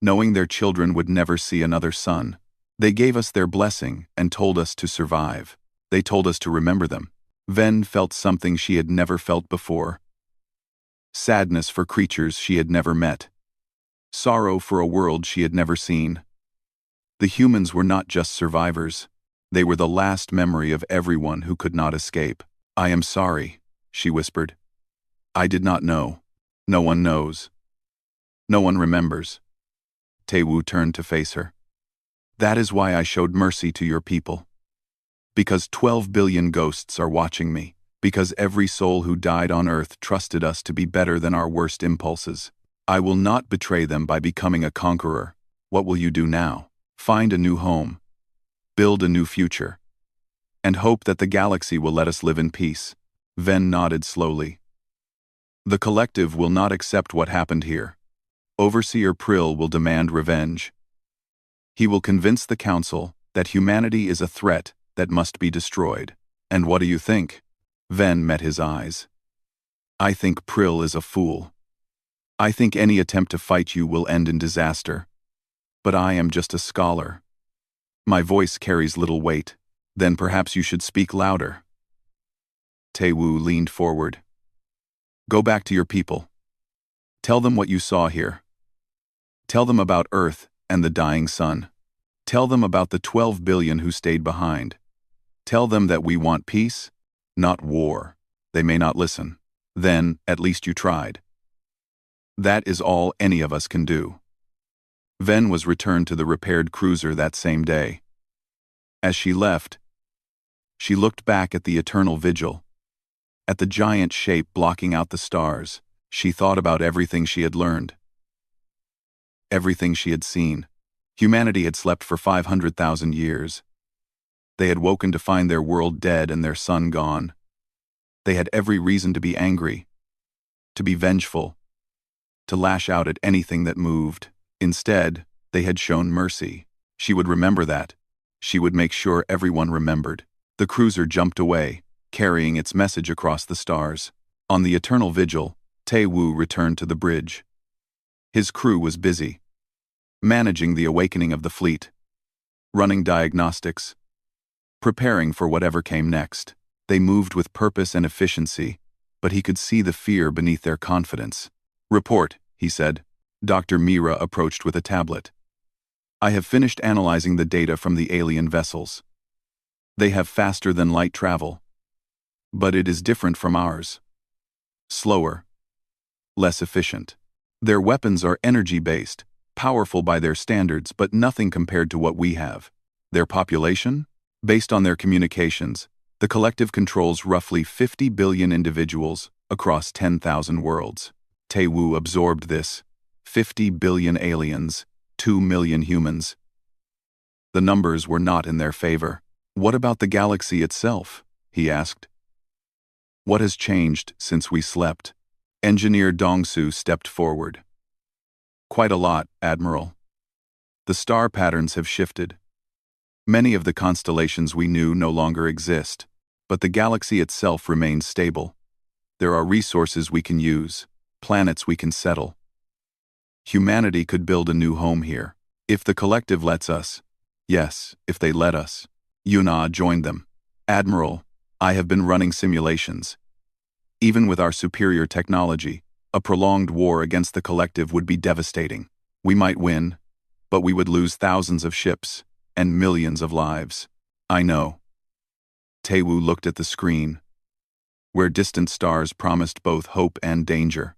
knowing their children would never see another sun. They gave us their blessing and told us to survive. They told us to remember them. Ven felt something she had never felt before. Sadness for creatures she had never met. Sorrow for a world she had never seen. The humans were not just survivors. They were the last memory of everyone who could not escape. I am sorry, she whispered. I did not know. No one knows. No one remembers. Taewoo turned to face her. That is why I showed mercy to your people. Because 12 billion ghosts are watching me. Because every soul who died on Earth trusted us to be better than our worst impulses. I will not betray them by becoming a conqueror. What will you do now? Find a new home. Build a new future. And hope that the galaxy will let us live in peace. Ven nodded slowly. The collective will not accept what happened here. Overseer Prill will demand revenge. He will convince the Council that humanity is a threat that must be destroyed. And what do you think? Ven met his eyes. I think Prill is a fool. I think any attempt to fight you will end in disaster. But I am just a scholar. My voice carries little weight. Then perhaps you should speak louder. Taewoo leaned forward. Go back to your people. Tell them what you saw here. Tell them about Earth and the dying sun. Tell them about the 12 billion who stayed behind. Tell them that we want peace, not war. They may not listen. Then, at least you tried. That is all any of us can do. Ven was returned to the repaired cruiser that same day. As she left, she looked back at the eternal vigil. At the giant shape blocking out the stars, she thought about everything she had learned. Everything she had seen. Humanity had slept for 500,000 years. They had woken to find their world dead and their sun gone. They had every reason to be angry, to be vengeful, to lash out at anything that moved. Instead, they had shown mercy. She would remember that. She would make sure everyone remembered. The cruiser jumped away, carrying its message across the stars. On the eternal vigil, Tae-woo returned to the bridge. His crew was busy, managing the awakening of the fleet, running diagnostics, preparing for whatever came next. They moved with purpose and efficiency, but he could see the fear beneath their confidence. "Report," he said. Dr. Mira approached with a tablet. "I have finished analyzing the data from the alien vessels. They have faster-than-light travel, but it is different from ours. Slower, less efficient. Their weapons are energy-based, powerful by their standards, but nothing compared to what we have. Their population? Based on their communications, the collective controls roughly 50 billion individuals across 10,000 worlds." Tae-woo absorbed this. 50 billion aliens, 2 million humans. The numbers were not in their favor. "What about the galaxy itself?" he asked. "What has changed since we slept?" Engineer Dong-soo stepped forward. "Quite a lot, Admiral. The star patterns have shifted. Many of the constellations we knew no longer exist, but the galaxy itself remains stable. There are resources we can use, planets we can settle. Humanity could build a new home here. If the collective lets us. Yes, if they let us." Yuna joined them. "Admiral, I have been running simulations. Even with our superior technology, a prolonged war against the collective would be devastating. We might win, but we would lose thousands of ships and millions of lives." "I know." Tae-woo looked at the screen, where distant stars promised both hope and danger.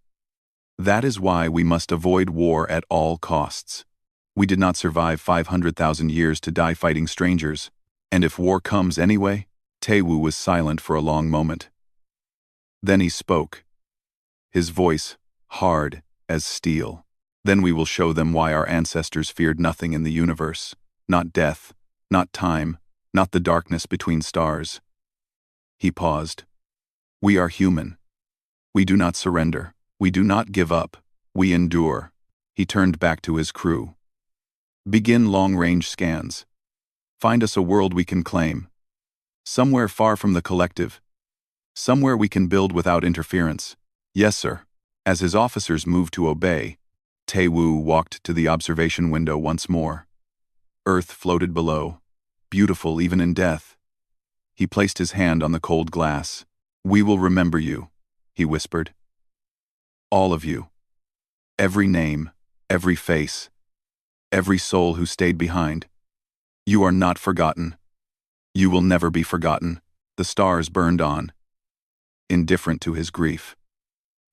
"That is why we must avoid war at all costs. We did not survive 500,000 years to die fighting strangers, and if war comes anyway." Tae-woo was silent for a long moment. Then he spoke, his voice hard as steel. "Then we will show them why our ancestors feared nothing in the universe. Not death, not time, not the darkness between stars." He paused. "We are human. We do not surrender. We do not give up. We endure." He turned back to his crew. "Begin long-range scans. Find us a world we can claim. Somewhere far from the collective. Somewhere we can build without interference." "Yes, sir." As his officers moved to obey, Tae-woo walked to the observation window once more. Earth floated below, beautiful even in death. He placed his hand on the cold glass. "We will remember you," he whispered. "All of you. Every name, every face, every soul who stayed behind. You are not forgotten. You will never be forgotten." The stars burned on, indifferent to his grief.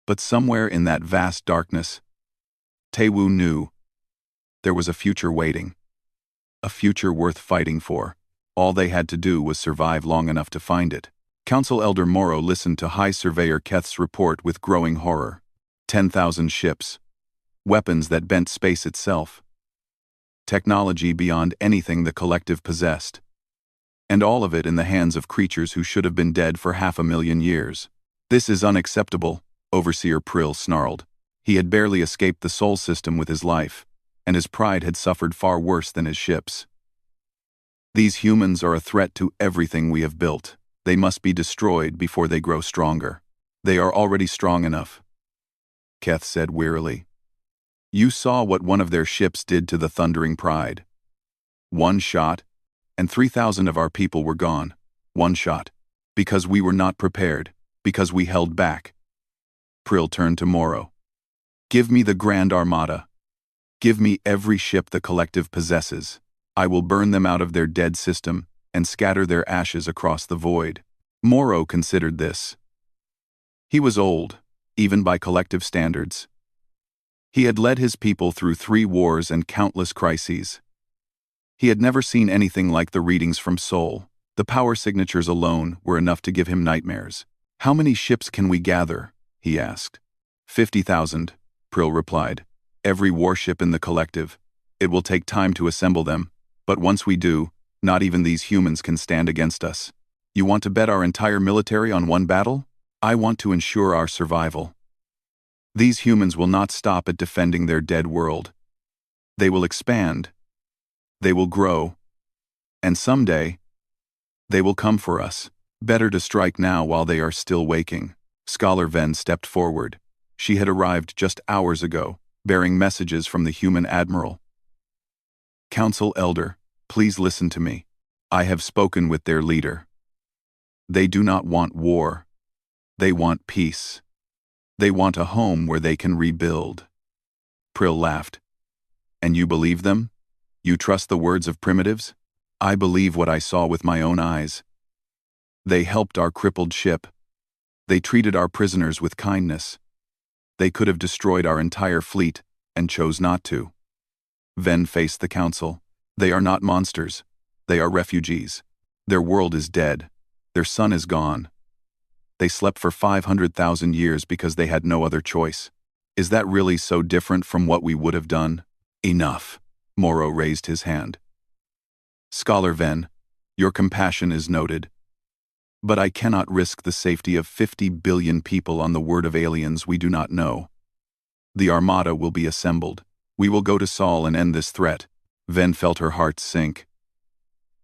But somewhere in that vast darkness, Tae-woo knew there was a future waiting. A future worth fighting for. All they had to do was survive long enough to find it. Council Elder Morrow listened to High Surveyor Keth's report with growing horror. 10,000 ships. Weapons that bent space itself. Technology beyond anything the collective possessed. And all of it in the hands of creatures who should have been dead for 500,000 years. "This is unacceptable," Overseer Prill snarled. He had barely escaped the Sol system with his life, and his pride had suffered far worse than his ships. "These humans are a threat to everything we have built. They must be destroyed before they grow stronger." "They are already strong enough," Keth said wearily. "You saw what one of their ships did to the Thundering Pride. One shot, and 3,000 of our people were gone. One shot. Because we were not prepared, because we held back." Prill turned to Morrow. "Give me the Grand Armada. Give me every ship the collective possesses. I will burn them out of their dead system and scatter their ashes across the void." Morrow considered this. He was old, even by collective standards. He had led his people through 3 wars and countless crises. He had never seen anything like the readings from Sol. The power signatures alone were enough to give him nightmares. "How many ships can we gather?" he asked. 50,000, Prill replied. "Every warship in the collective. It will take time to assemble them, but once we do, Not even these humans can stand against us. You want to bet our entire military on one battle? I want to ensure our survival. These humans will not stop at defending their dead world. They will expand. They will grow. And someday, they will come for us. Better to strike now while they are still waking. Scholar Ven stepped forward. She had arrived just hours ago, bearing messages from the human admiral. Council Elder, please listen to me. I have spoken with their leader. They do not want war. They want peace. They want a home where they can rebuild. Prill laughed. And you believe them? You trust the words of primitives? I believe what I saw with my own eyes. They helped our crippled ship. They treated our prisoners with kindness. They could have destroyed our entire fleet and chose not to. Ven faced the council. They are not monsters. They are refugees. Their world is dead. Their sun is gone. They slept for 500,000 years because they had no other choice. Is that really so different from what we would have done? Enough. Morrow raised his hand. Scholar Ven, your compassion is noted. But I cannot risk the safety of 50 billion people on the word of aliens we do not know. The Armada will be assembled. We will go to Sol and end this threat. Ven felt her heart sink.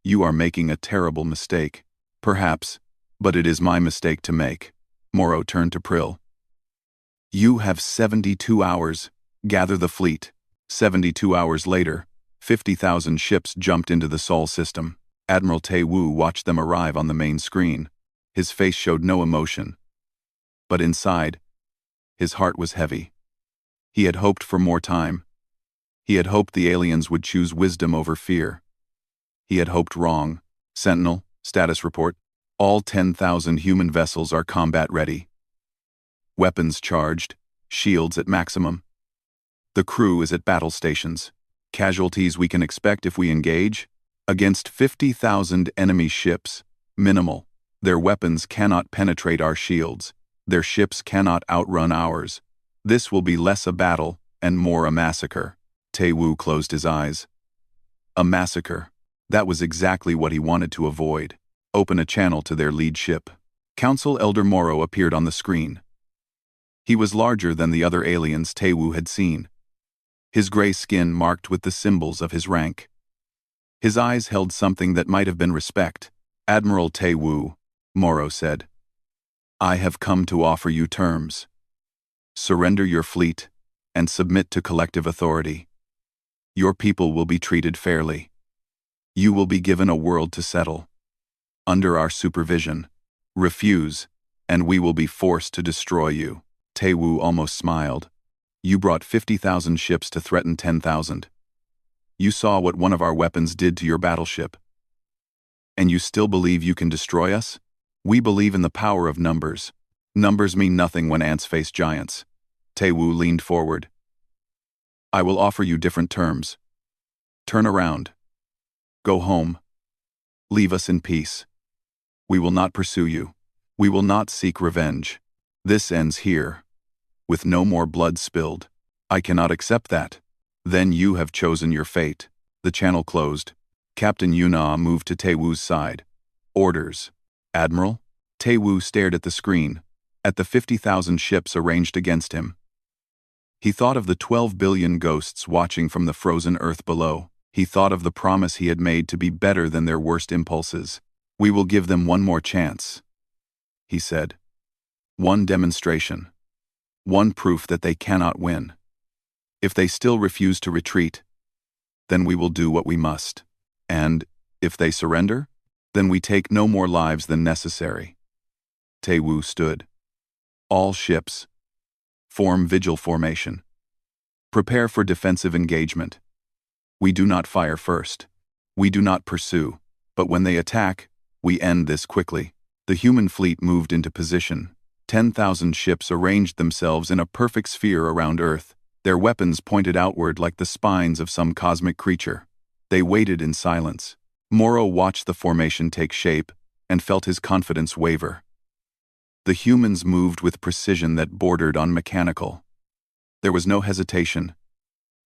You are making a terrible mistake. Perhaps, but it is my mistake to make. Morrow turned to Prill. You have 72 hours. Gather the fleet. 72 hours later, 50,000 ships jumped into the Sol system. Admiral Tae Woo watched them arrive on the main screen. His face showed no emotion. But inside, his heart was heavy. He had hoped for more time. He had hoped the aliens would choose wisdom over fear. He had hoped wrong. Sentinel, status report. All 10,000 human vessels are combat ready. Weapons charged, shields at maximum. The crew is at battle stations. Casualties we can expect if we engage? Against 50,000 enemy ships, minimal. Their weapons cannot penetrate our shields. Their ships cannot outrun ours. This will be less a battle and more a massacre. Tae Woo closed his eyes. A massacre. That was exactly what he wanted to avoid. Open a channel to their lead ship. Council Elder Morrow appeared on the screen. He was larger than the other aliens Tae Woo had seen. His gray skin marked with the symbols of his rank. His eyes held something that might have been respect. Admiral Tae Woo, Morrow said. I have come to offer you terms. Surrender your fleet and submit to collective authority. Your people will be treated fairly. You will be given a world to settle. Under our supervision. Refuse, and we will be forced to destroy you. Tae Woo almost smiled. You brought 50,000 ships to threaten 10,000. You saw what one of our weapons did to your battleship. And you still believe you can destroy us? We believe in the power of numbers. Numbers mean nothing when ants face giants. Tae Woo leaned forward. I will offer you different terms. Turn around. Go home. Leave us in peace. We will not pursue you. We will not seek revenge. This ends here. With no more blood spilled. I cannot accept that. Then you have chosen your fate. The channel closed. Captain Yuna moved to Tae Woo's side. Orders. Admiral? Tae Woo stared at the screen, at the 50,000 ships arranged against him. He thought of the 12 billion ghosts watching from the frozen earth below. He thought of the promise he had made to be better than their worst impulses. We will give them one more chance, he said. One demonstration. One proof that they cannot win. If they still refuse to retreat, then we will do what we must. And, if they surrender, then we take no more lives than necessary. Tae Woo stood. All ships. Form vigil formation. Prepare for defensive engagement. We do not fire first. We do not pursue. But when they attack, we end this quickly. The human fleet moved into position. 10,000 ships arranged themselves in a perfect sphere around Earth. Their weapons pointed outward like the spines of some cosmic creature. They waited in silence. Morrow watched the formation take shape and felt his confidence waver. The humans moved with precision that bordered on mechanical. There was no hesitation,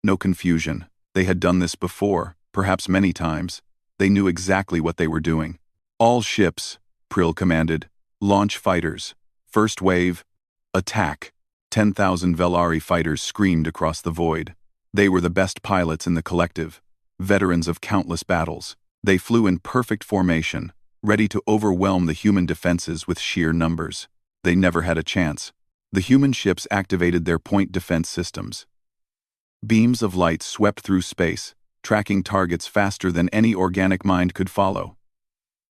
no confusion. They had done this before, perhaps many times. They knew exactly what they were doing. All ships, Prill commanded. Launch fighters. First wave. Attack. 10,000 Velari fighters screamed across the void. They were the best pilots in the collective, veterans of countless battles. They flew in perfect formation, ready to overwhelm the human defenses with sheer numbers. They never had a chance. The human ships activated their point defense systems. Beams of light swept through space, tracking targets faster than any organic mind could follow.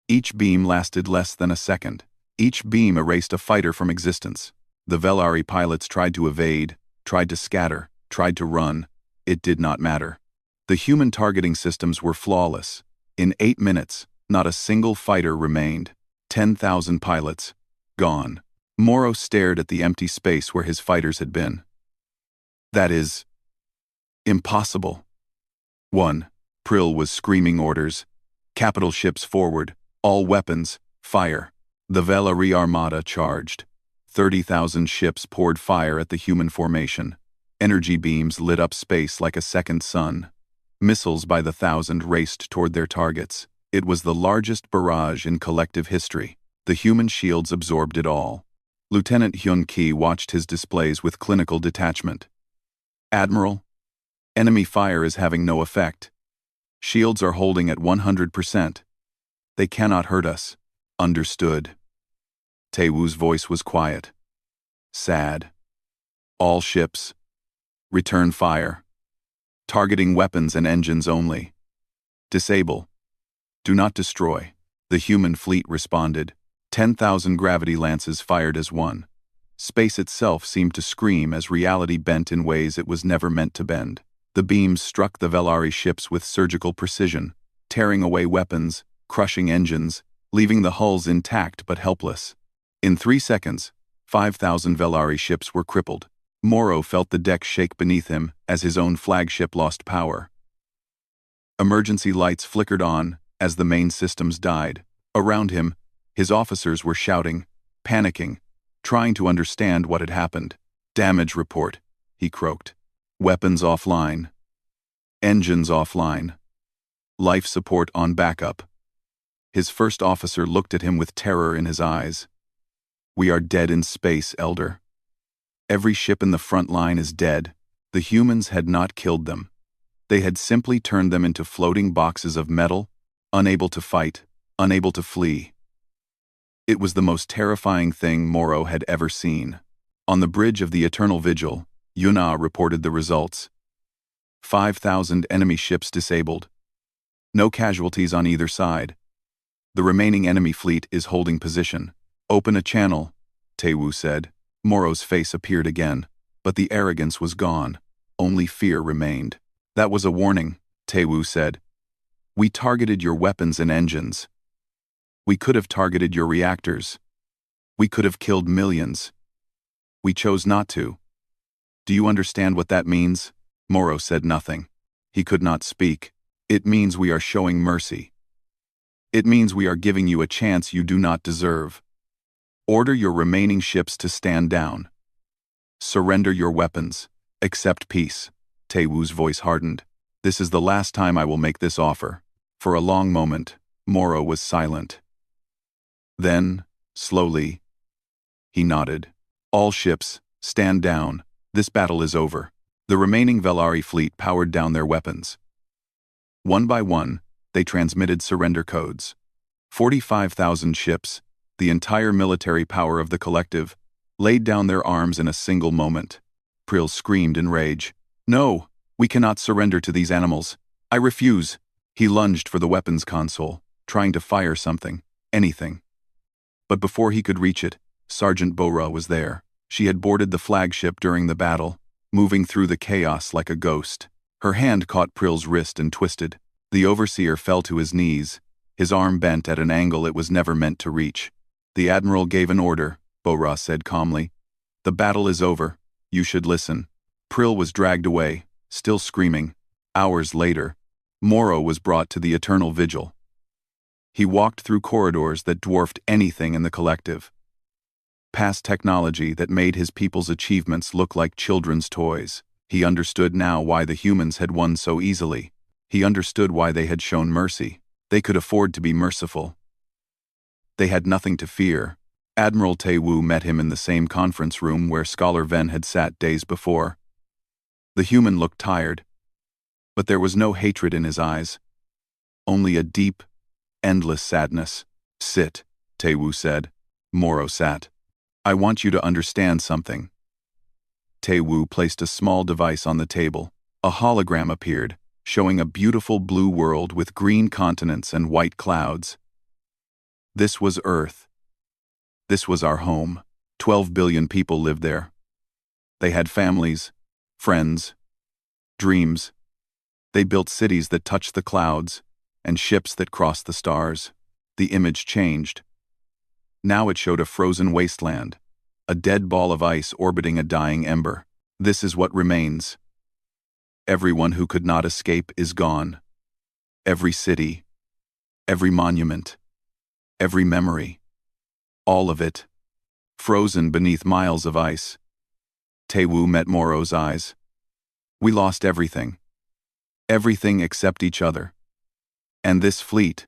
Each beam lasted less than a second. Each beam erased a fighter from existence. The Velari pilots tried to evade, tried to scatter, tried to run. It did not matter. The human targeting systems were flawless. In 8 minutes, not a single fighter remained. 10,000 pilots. Gone. Morrow stared at the empty space where his fighters had been. That is impossible. 1. Prill was screaming orders. Capital ships forward. All weapons, fire. The Velari armada charged. 30,000 ships poured fire at the human formation. Energy beams lit up space like a second sun. Missiles by the thousand raced toward their targets. It was the largest barrage in collective history. The human shields absorbed it all. Lieutenant Hyun-ki watched his displays with clinical detachment. Admiral, enemy fire is having no effect. Shields are holding at 100%. They cannot hurt us. Understood. Taewoo's voice was quiet. Sad. All ships. Return fire. Targeting weapons and engines only. Disable. Do not destroy. The human fleet responded. 10,000 gravity lances fired as one. Space itself seemed to scream as reality bent in ways it was never meant to bend. The beams struck the Velari ships with surgical precision, tearing away weapons, crushing engines, leaving the hulls intact but helpless. In 3 seconds, 5,000 Velari ships were crippled. Morrow felt the deck shake beneath him as his own flagship lost power. Emergency lights flickered on as the main systems died. Around him, his officers were shouting, panicking, trying to understand what had happened. Damage report, he croaked. Weapons offline. Engines offline. Life support on backup. His first officer looked at him with terror in his eyes. We are dead in space, Elder. Every ship in the front line is dead. The humans had not killed them. They had simply turned them into floating boxes of metal, unable to fight, unable to flee. It was the most terrifying thing Morrow had ever seen. On the bridge of the Eternal Vigil, Yuna reported the results. 5,000 enemy ships disabled. No casualties on either side. The remaining enemy fleet is holding position. Open a channel, Taewoo said. Morrow's face appeared again, but the arrogance was gone. Only fear remained. That was a warning, Taewoo said. We targeted your weapons and engines. We could have targeted your reactors. We could have killed millions. We chose not to. Do you understand what that means? Morrow said nothing. He could not speak. It means we are showing mercy. It means we are giving you a chance you do not deserve. Order your remaining ships to stand down. Surrender your weapons. Accept peace. Taewoo's voice hardened. This is the last time I will make this offer. For a long moment, Morrow was silent. Then, slowly, he nodded. All ships, stand down. This battle is over. The remaining Velari fleet powered down their weapons. One by one, they transmitted surrender codes. 45,000 ships, the entire military power of the collective, laid down their arms in a single moment. Prill screamed in rage. No, we cannot surrender to these animals. I refuse. He lunged for the weapons console, trying to fire something, anything. But before he could reach it, Sergeant Bora was there. She had boarded the flagship during the battle, moving through the chaos like a ghost. Her hand caught Prill's wrist and twisted. The overseer fell to his knees, his arm bent at an angle it was never meant to reach. The Admiral gave an order, Bora said calmly. The battle is over. You should listen. Prill was dragged away, still screaming. Hours later, Morrow was brought to the Eternal Vigil. He walked through corridors that dwarfed anything in the collective. Past technology that made his people's achievements look like children's toys. He understood now why the humans had won so easily. He understood why they had shown mercy. They could afford to be merciful. They had nothing to fear. Admiral Tae-woo met him in the same conference room where Scholar Ven had sat days before. The human looked tired, but there was no hatred in his eyes, only a deep, endless sadness. "Sit," Tae-woo said. Moro sat. "I want you to understand something." Tae-woo placed a small device on the table. A hologram appeared, showing a beautiful blue world with green continents and white clouds. This was Earth. This was our home. 12 billion people lived there. They had families, friends, dreams. They built cities that touched the clouds and ships that crossed the stars. The image changed. Now it showed a frozen wasteland, a dead ball of ice orbiting a dying ember. This is what remains. Everyone who could not escape is gone. Every city, every monument, every memory. All of it, frozen beneath miles of ice. Tae-woo met Moro's eyes. We lost everything. Everything except each other. And this fleet.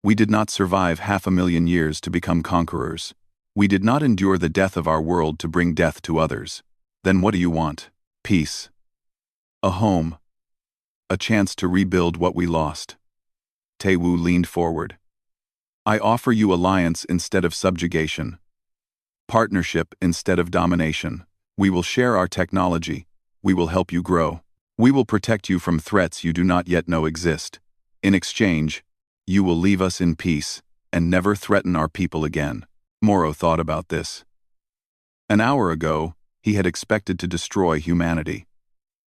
We did not survive 500,000 years to become conquerors. We did not endure the death of our world to bring death to others. Then what do you want? Peace. A home. A chance to rebuild what we lost. Tae-woo leaned forward. I offer you alliance instead of subjugation. Partnership instead of domination. We will share our technology. We will help you grow. We will protect you from threats you do not yet know exist. In exchange, you will leave us in peace and never threaten our people again. Moro thought about this. An hour ago, he had expected to destroy humanity.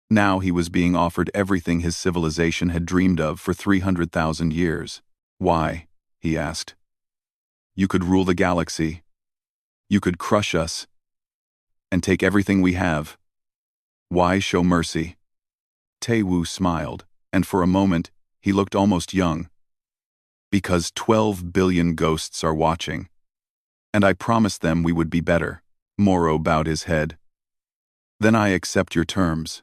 Now he was being offered everything his civilization had dreamed of for 300,000 years. Why? He asked. You could rule the galaxy. You could crush us and take everything we have. Why show mercy? Tae-woo smiled, and for a moment, he looked almost young. Because 12 billion ghosts are watching. And I promised them we would be better. Moro bowed his head. Then I accept your terms.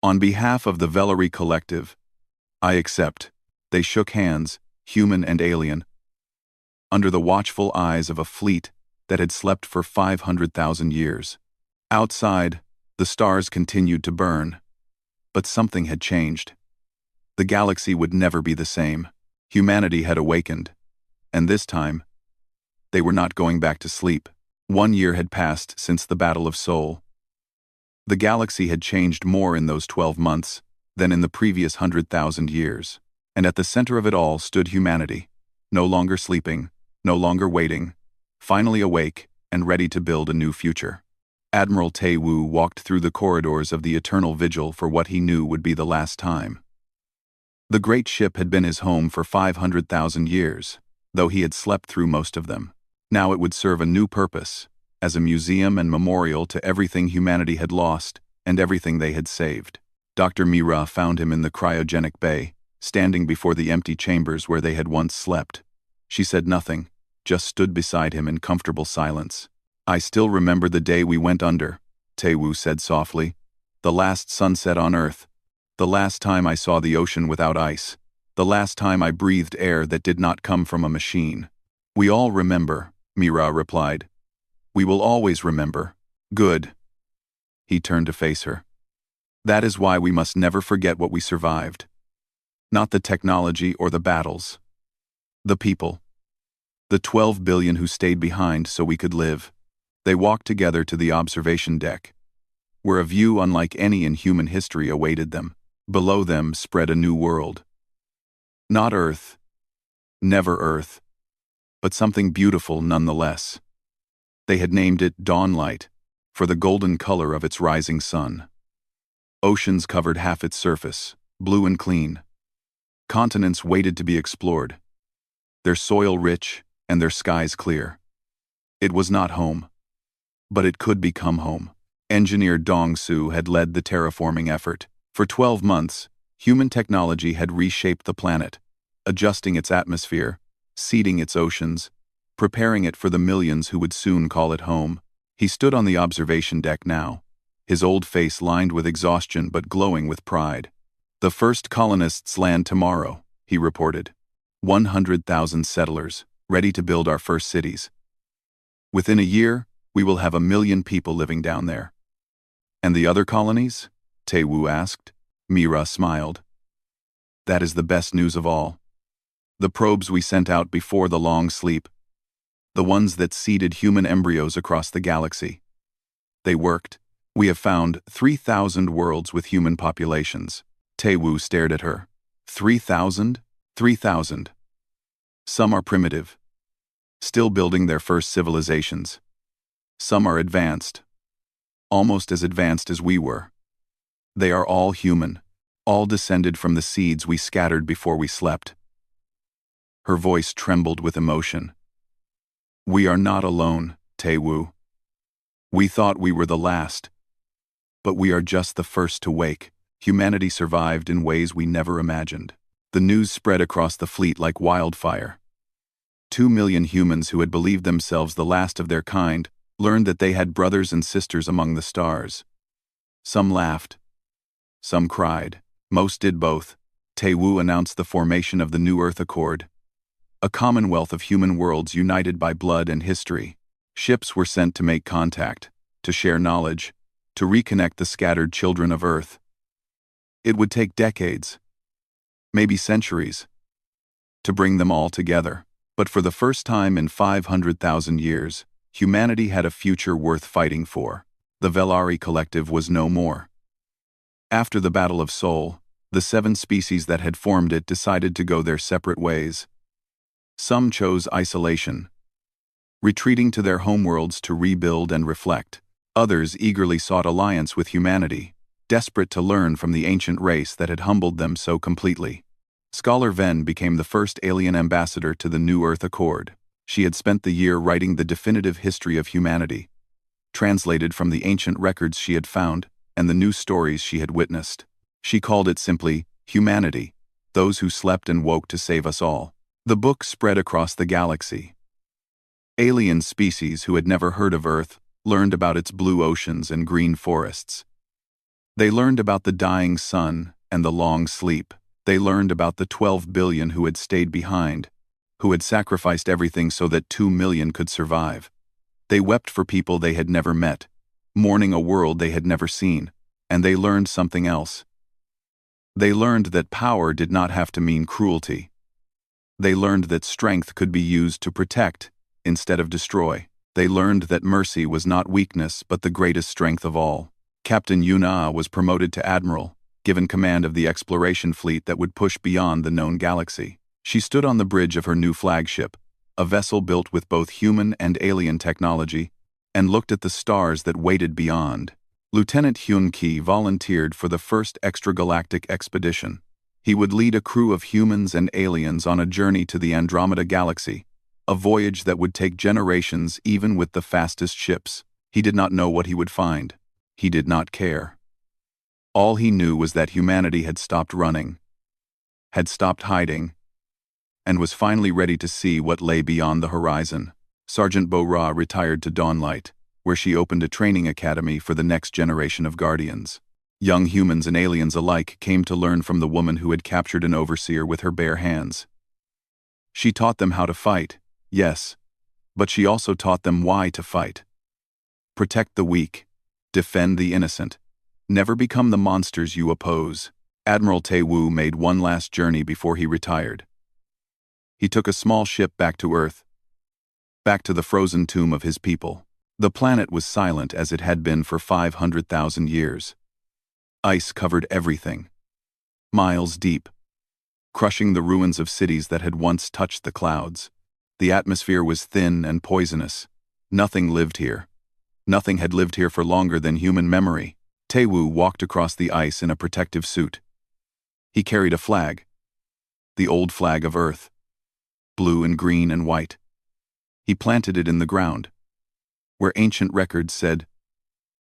On behalf of the Valerie Collective, I accept. They shook hands, human and alien, under the watchful eyes of a fleet that had slept for 500,000 years. Outside, the stars continued to burn. But something had changed. The galaxy would never be the same. Humanity had awakened. And this time, they were not going back to sleep. 1 year had passed since the Battle of Seoul. The galaxy had changed more in those 12 months than in the previous 100,000 years. And at the center of it all stood humanity, no longer sleeping, no longer waiting, finally awake and ready to build a new future. Admiral Tae-woo walked through the corridors of the eternal vigil for what he knew would be the last time. The great ship had been his home for 500,000 years, though he had slept through most of them. Now it would serve a new purpose, as a museum and memorial to everything humanity had lost and everything they had saved. Dr. Mira found him in the cryogenic bay, standing before the empty chambers where they had once slept. She said nothing, just stood beside him in comfortable silence. I still remember the day we went under, Tae-woo said softly. The last sunset on Earth. The last time I saw the ocean without ice. The last time I breathed air that did not come from a machine. We all remember, Mira replied. We will always remember. Good. He turned to face her. That is why we must never forget what we survived. Not the technology or the battles. The people. The 12 billion who stayed behind so we could live. They walked together to the observation deck, where a view unlike any in human history awaited them. Below them spread a new world. Not Earth. Never Earth. But something beautiful nonetheless. They had named it Dawnlight, for the golden color of its rising sun. Oceans covered half its surface, blue and clean. Continents waited to be explored, their soil rich and their skies clear. It was not home, but it could become home. Engineer Dong-soo had led the terraforming effort. For 12 months, human technology had reshaped the planet, adjusting its atmosphere, seeding its oceans, preparing it for the millions who would soon call it home. He stood on the observation deck now, his old face lined with exhaustion but glowing with pride. The first colonists land tomorrow, he reported. 100,000 settlers, ready to build our first cities. Within a year, we will have 1 million people living down there. And the other colonies? Tae-woo asked. Mira smiled. That is the best news of all. The probes we sent out before the long sleep. The ones that seeded human embryos across the galaxy. They worked. We have found 3,000 worlds with human populations. Tae-woo stared at her. 3,000? 3,000. Some are primitive, still building their first civilizations. Some are advanced, almost as advanced as we were. They are all human, all descended from the seeds we scattered before we slept. Her voice trembled with emotion. We are not alone, Tae-woo. We thought we were the last, but we are just the first to wake. Humanity survived in ways we never imagined. The news spread across the fleet like wildfire. 2 million humans who had believed themselves the last of their kind learned that they had brothers and sisters among the stars. Some laughed. Some cried. Most did both. Tae-woo announced the formation of the New Earth Accord, a commonwealth of human worlds united by blood and history. Ships were sent to make contact, to share knowledge, to reconnect the scattered children of Earth. It would take decades, maybe centuries, to bring them all together. But for the first time in 500,000 years, humanity had a future worth fighting for. The Velari Collective was no more. After the Battle of Seoul, the 7 species that had formed it decided to go their separate ways. Some chose isolation, retreating to their homeworlds to rebuild and reflect. Others eagerly sought alliance with humanity, desperate to learn from the ancient race that had humbled them so completely. Scholar Ven became the first alien ambassador to the New Earth Accord. She had spent the year writing the definitive history of humanity, translated from the ancient records she had found and the new stories she had witnessed. She called it simply Humanity, those who slept and woke to save us all. The book spread across the galaxy. Alien species who had never heard of Earth learned about its blue oceans and green forests. They learned about the dying sun and the long sleep. They learned about the 12 billion who had stayed behind, who had sacrificed everything so that 2 million could survive. They wept for people they had never met, mourning a world they had never seen, and they learned something else. They learned that power did not have to mean cruelty. They learned that strength could be used to protect instead of destroy. They learned that mercy was not weakness but the greatest strength of all. Captain Yuna was promoted to admiral, given command of the exploration fleet that would push beyond the known galaxy. She stood on the bridge of her new flagship, a vessel built with both human and alien technology, and looked at the stars that waited beyond. Lieutenant Hyun-ki volunteered for the first extragalactic expedition. He would lead a crew of humans and aliens on a journey to the Andromeda Galaxy, a voyage that would take generations even with the fastest ships. He did not know what he would find. He did not care. All he knew was that humanity had stopped running, had stopped hiding, and was finally ready to see what lay beyond the horizon. Sergeant Bo-Ra retired to Dawnlight, where she opened a training academy for the next generation of Guardians. Young humans and aliens alike came to learn from the woman who had captured an overseer with her bare hands. She taught them how to fight, yes, but she also taught them why to fight. Protect the weak, defend the innocent. Never become the monsters you oppose. Admiral Tae-woo made one last journey before he retired. He took a small ship back to Earth, back to the frozen tomb of his people. The planet was silent as it had been for 500,000 years. Ice covered everything, miles deep, crushing the ruins of cities that had once touched the clouds. The atmosphere was thin and poisonous. Nothing lived here. Nothing had lived here for longer than human memory. Tae-woo walked across the ice in a protective suit. He carried a flag, the old flag of Earth, blue and green and white. He planted it in the ground, where ancient records said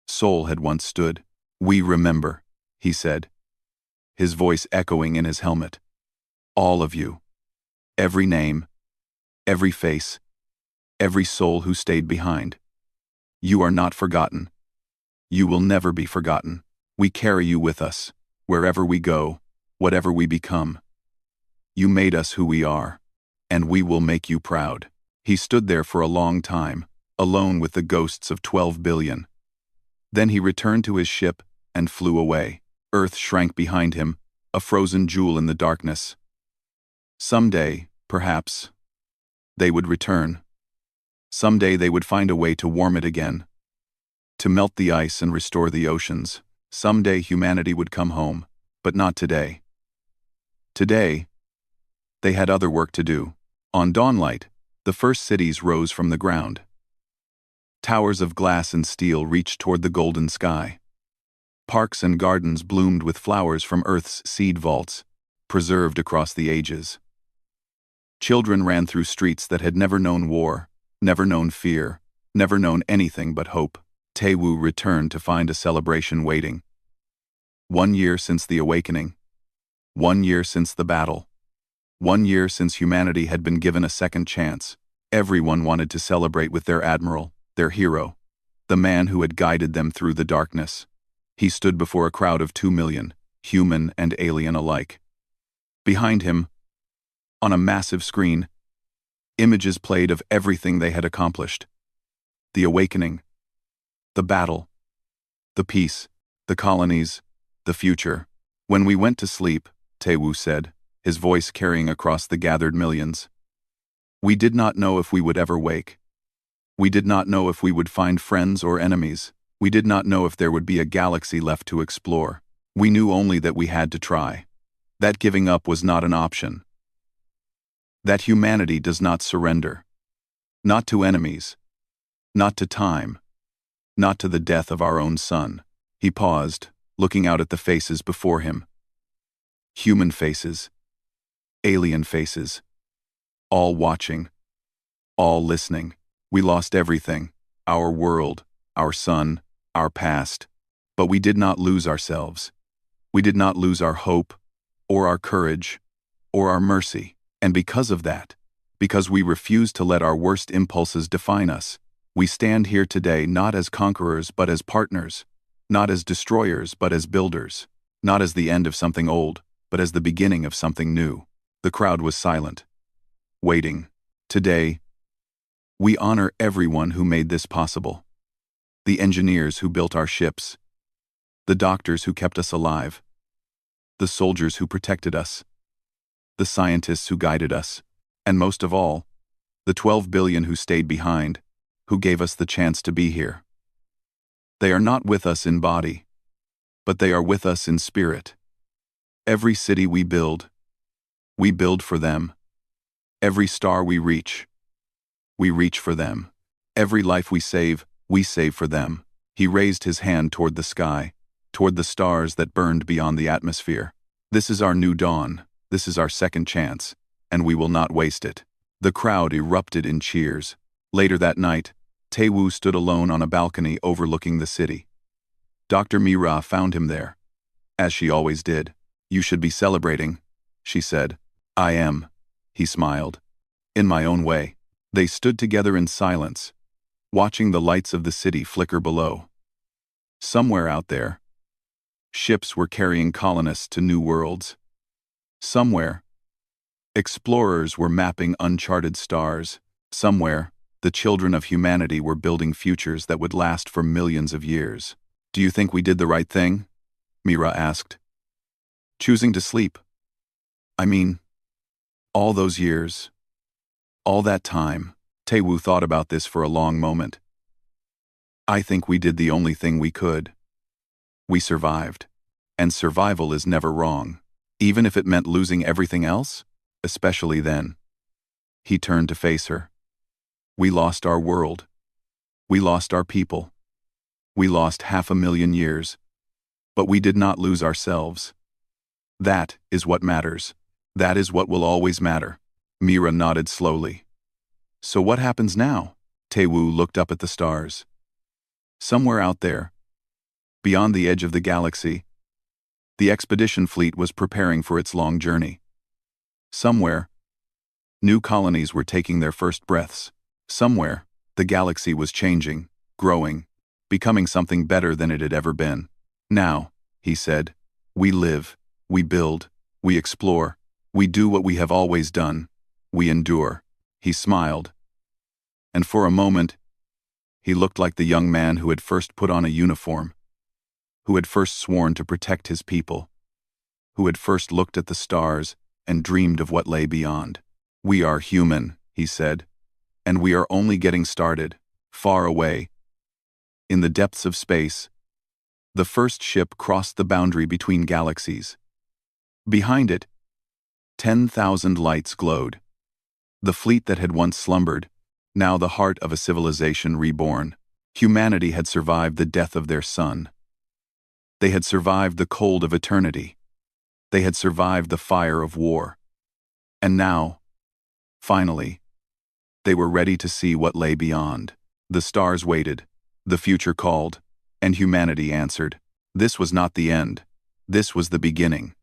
Seoul had once stood. We remember, he said, his voice echoing in his helmet. All of you. Every name, every face, every soul who stayed behind. You are not forgotten. You will never be forgotten. We carry you with us, wherever we go, whatever we become. You made us who we are. And we will make you proud." He stood there for a long time, alone with the ghosts of 12 billion. Then he returned to his ship and flew away. Earth shrank behind him, a frozen jewel in the darkness. Someday, perhaps, they would return. Someday they would find a way to warm it again, to melt the ice and restore the oceans. Someday humanity would come home, but not today. Today, they had other work to do. On dawnlight, the first cities rose from the ground. Towers of glass and steel reached toward the golden sky. Parks and gardens bloomed with flowers from Earth's seed vaults, preserved across the ages. Children ran through streets that had never known war, never known fear, never known anything but hope. Taewoo returned to find a celebration waiting. 1 year since the awakening. 1 year since the battle. 1 year since humanity had been given a second chance. Everyone wanted to celebrate with their admiral, their hero, the man who had guided them through the darkness. He stood before a crowd of 2 million, human and alien alike. Behind him, on a massive screen, images played of everything they had accomplished. The awakening, the battle, the peace, the colonies, the future. "When we went to sleep," Taewoo said, his voice carrying across the gathered millions, "we did not know if we would ever wake. We did not know if we would find friends or enemies. We did not know if there would be a galaxy left to explore. We knew only that we had to try. That giving up was not an option. That humanity does not surrender. Not to enemies. Not to time. Not to the death of our own sun." He paused, looking out at the faces before him. Human faces. Alien faces. All watching. All listening. "We lost everything. Our world, our sun, our past. But we did not lose ourselves. We did not lose our hope, or our courage, or our mercy. And because of that, because we refused to let our worst impulses define us, we stand here today not as conquerors but as partners, not as destroyers but as builders, not as the end of something old, but as the beginning of something new." The crowd was silent, waiting. Today, we honor everyone who made this possible. The engineers who built our ships, the doctors who kept us alive, the soldiers who protected us, the scientists who guided us, and most of all, the 12 billion who stayed behind, who gave us the chance to be here. They are not with us in body, but they are with us in spirit. Every city we build for them. Every star we reach for them. Every life we save for them. He raised his hand toward the sky, toward the stars that burned beyond the atmosphere. "This is our new dawn. This is our second chance, and we will not waste it." The crowd erupted in cheers. Later that night, Taewoo stood alone on a balcony overlooking the city. Dr. Mira found him there, as she always did. "You should be celebrating," she said. "I am," he smiled. "In my own way." They stood together in silence, watching the lights of the city flicker below. Somewhere out there, ships were carrying colonists to new worlds. Somewhere, explorers were mapping uncharted stars. Somewhere, the children of humanity were building futures that would last for millions of years. "Do you think we did the right thing?" Mira asked. "Choosing to sleep. I mean, all those years, all that time." Taewoo thought about this for a long moment. "I think we did the only thing we could. We survived. And survival is never wrong. Even if it meant losing everything else, especially then." He turned to face her. "We lost our world. We lost our people. We lost 500,000 years. But we did not lose ourselves. That is what matters. That is what will always matter." Mira nodded slowly. "So what happens now?" Taewoo looked up at the stars. Somewhere out there, beyond the edge of the galaxy, the expedition fleet was preparing for its long journey. Somewhere, new colonies were taking their first breaths. Somewhere, the galaxy was changing, growing, becoming something better than it had ever been. "Now," he said, "we live, we build, we explore, We do what we have always done. We endure. He smiled. And for a moment, he looked like the young man who had first put on a uniform, who had first sworn to protect his people, who had first looked at the stars and dreamed of what lay beyond. We are human, he said, and we are only getting started. Far away, in the depths of space, the first ship crossed the boundary between galaxies. Behind it, 10,000 lights glowed. The fleet that had once slumbered, now the heart of a civilization reborn. Humanity had survived the death of their sun. They had survived the cold of eternity. They had survived the fire of war. And now, finally, they were ready to see what lay beyond. The stars waited, the future called, and humanity answered. This was not the end. This was the beginning.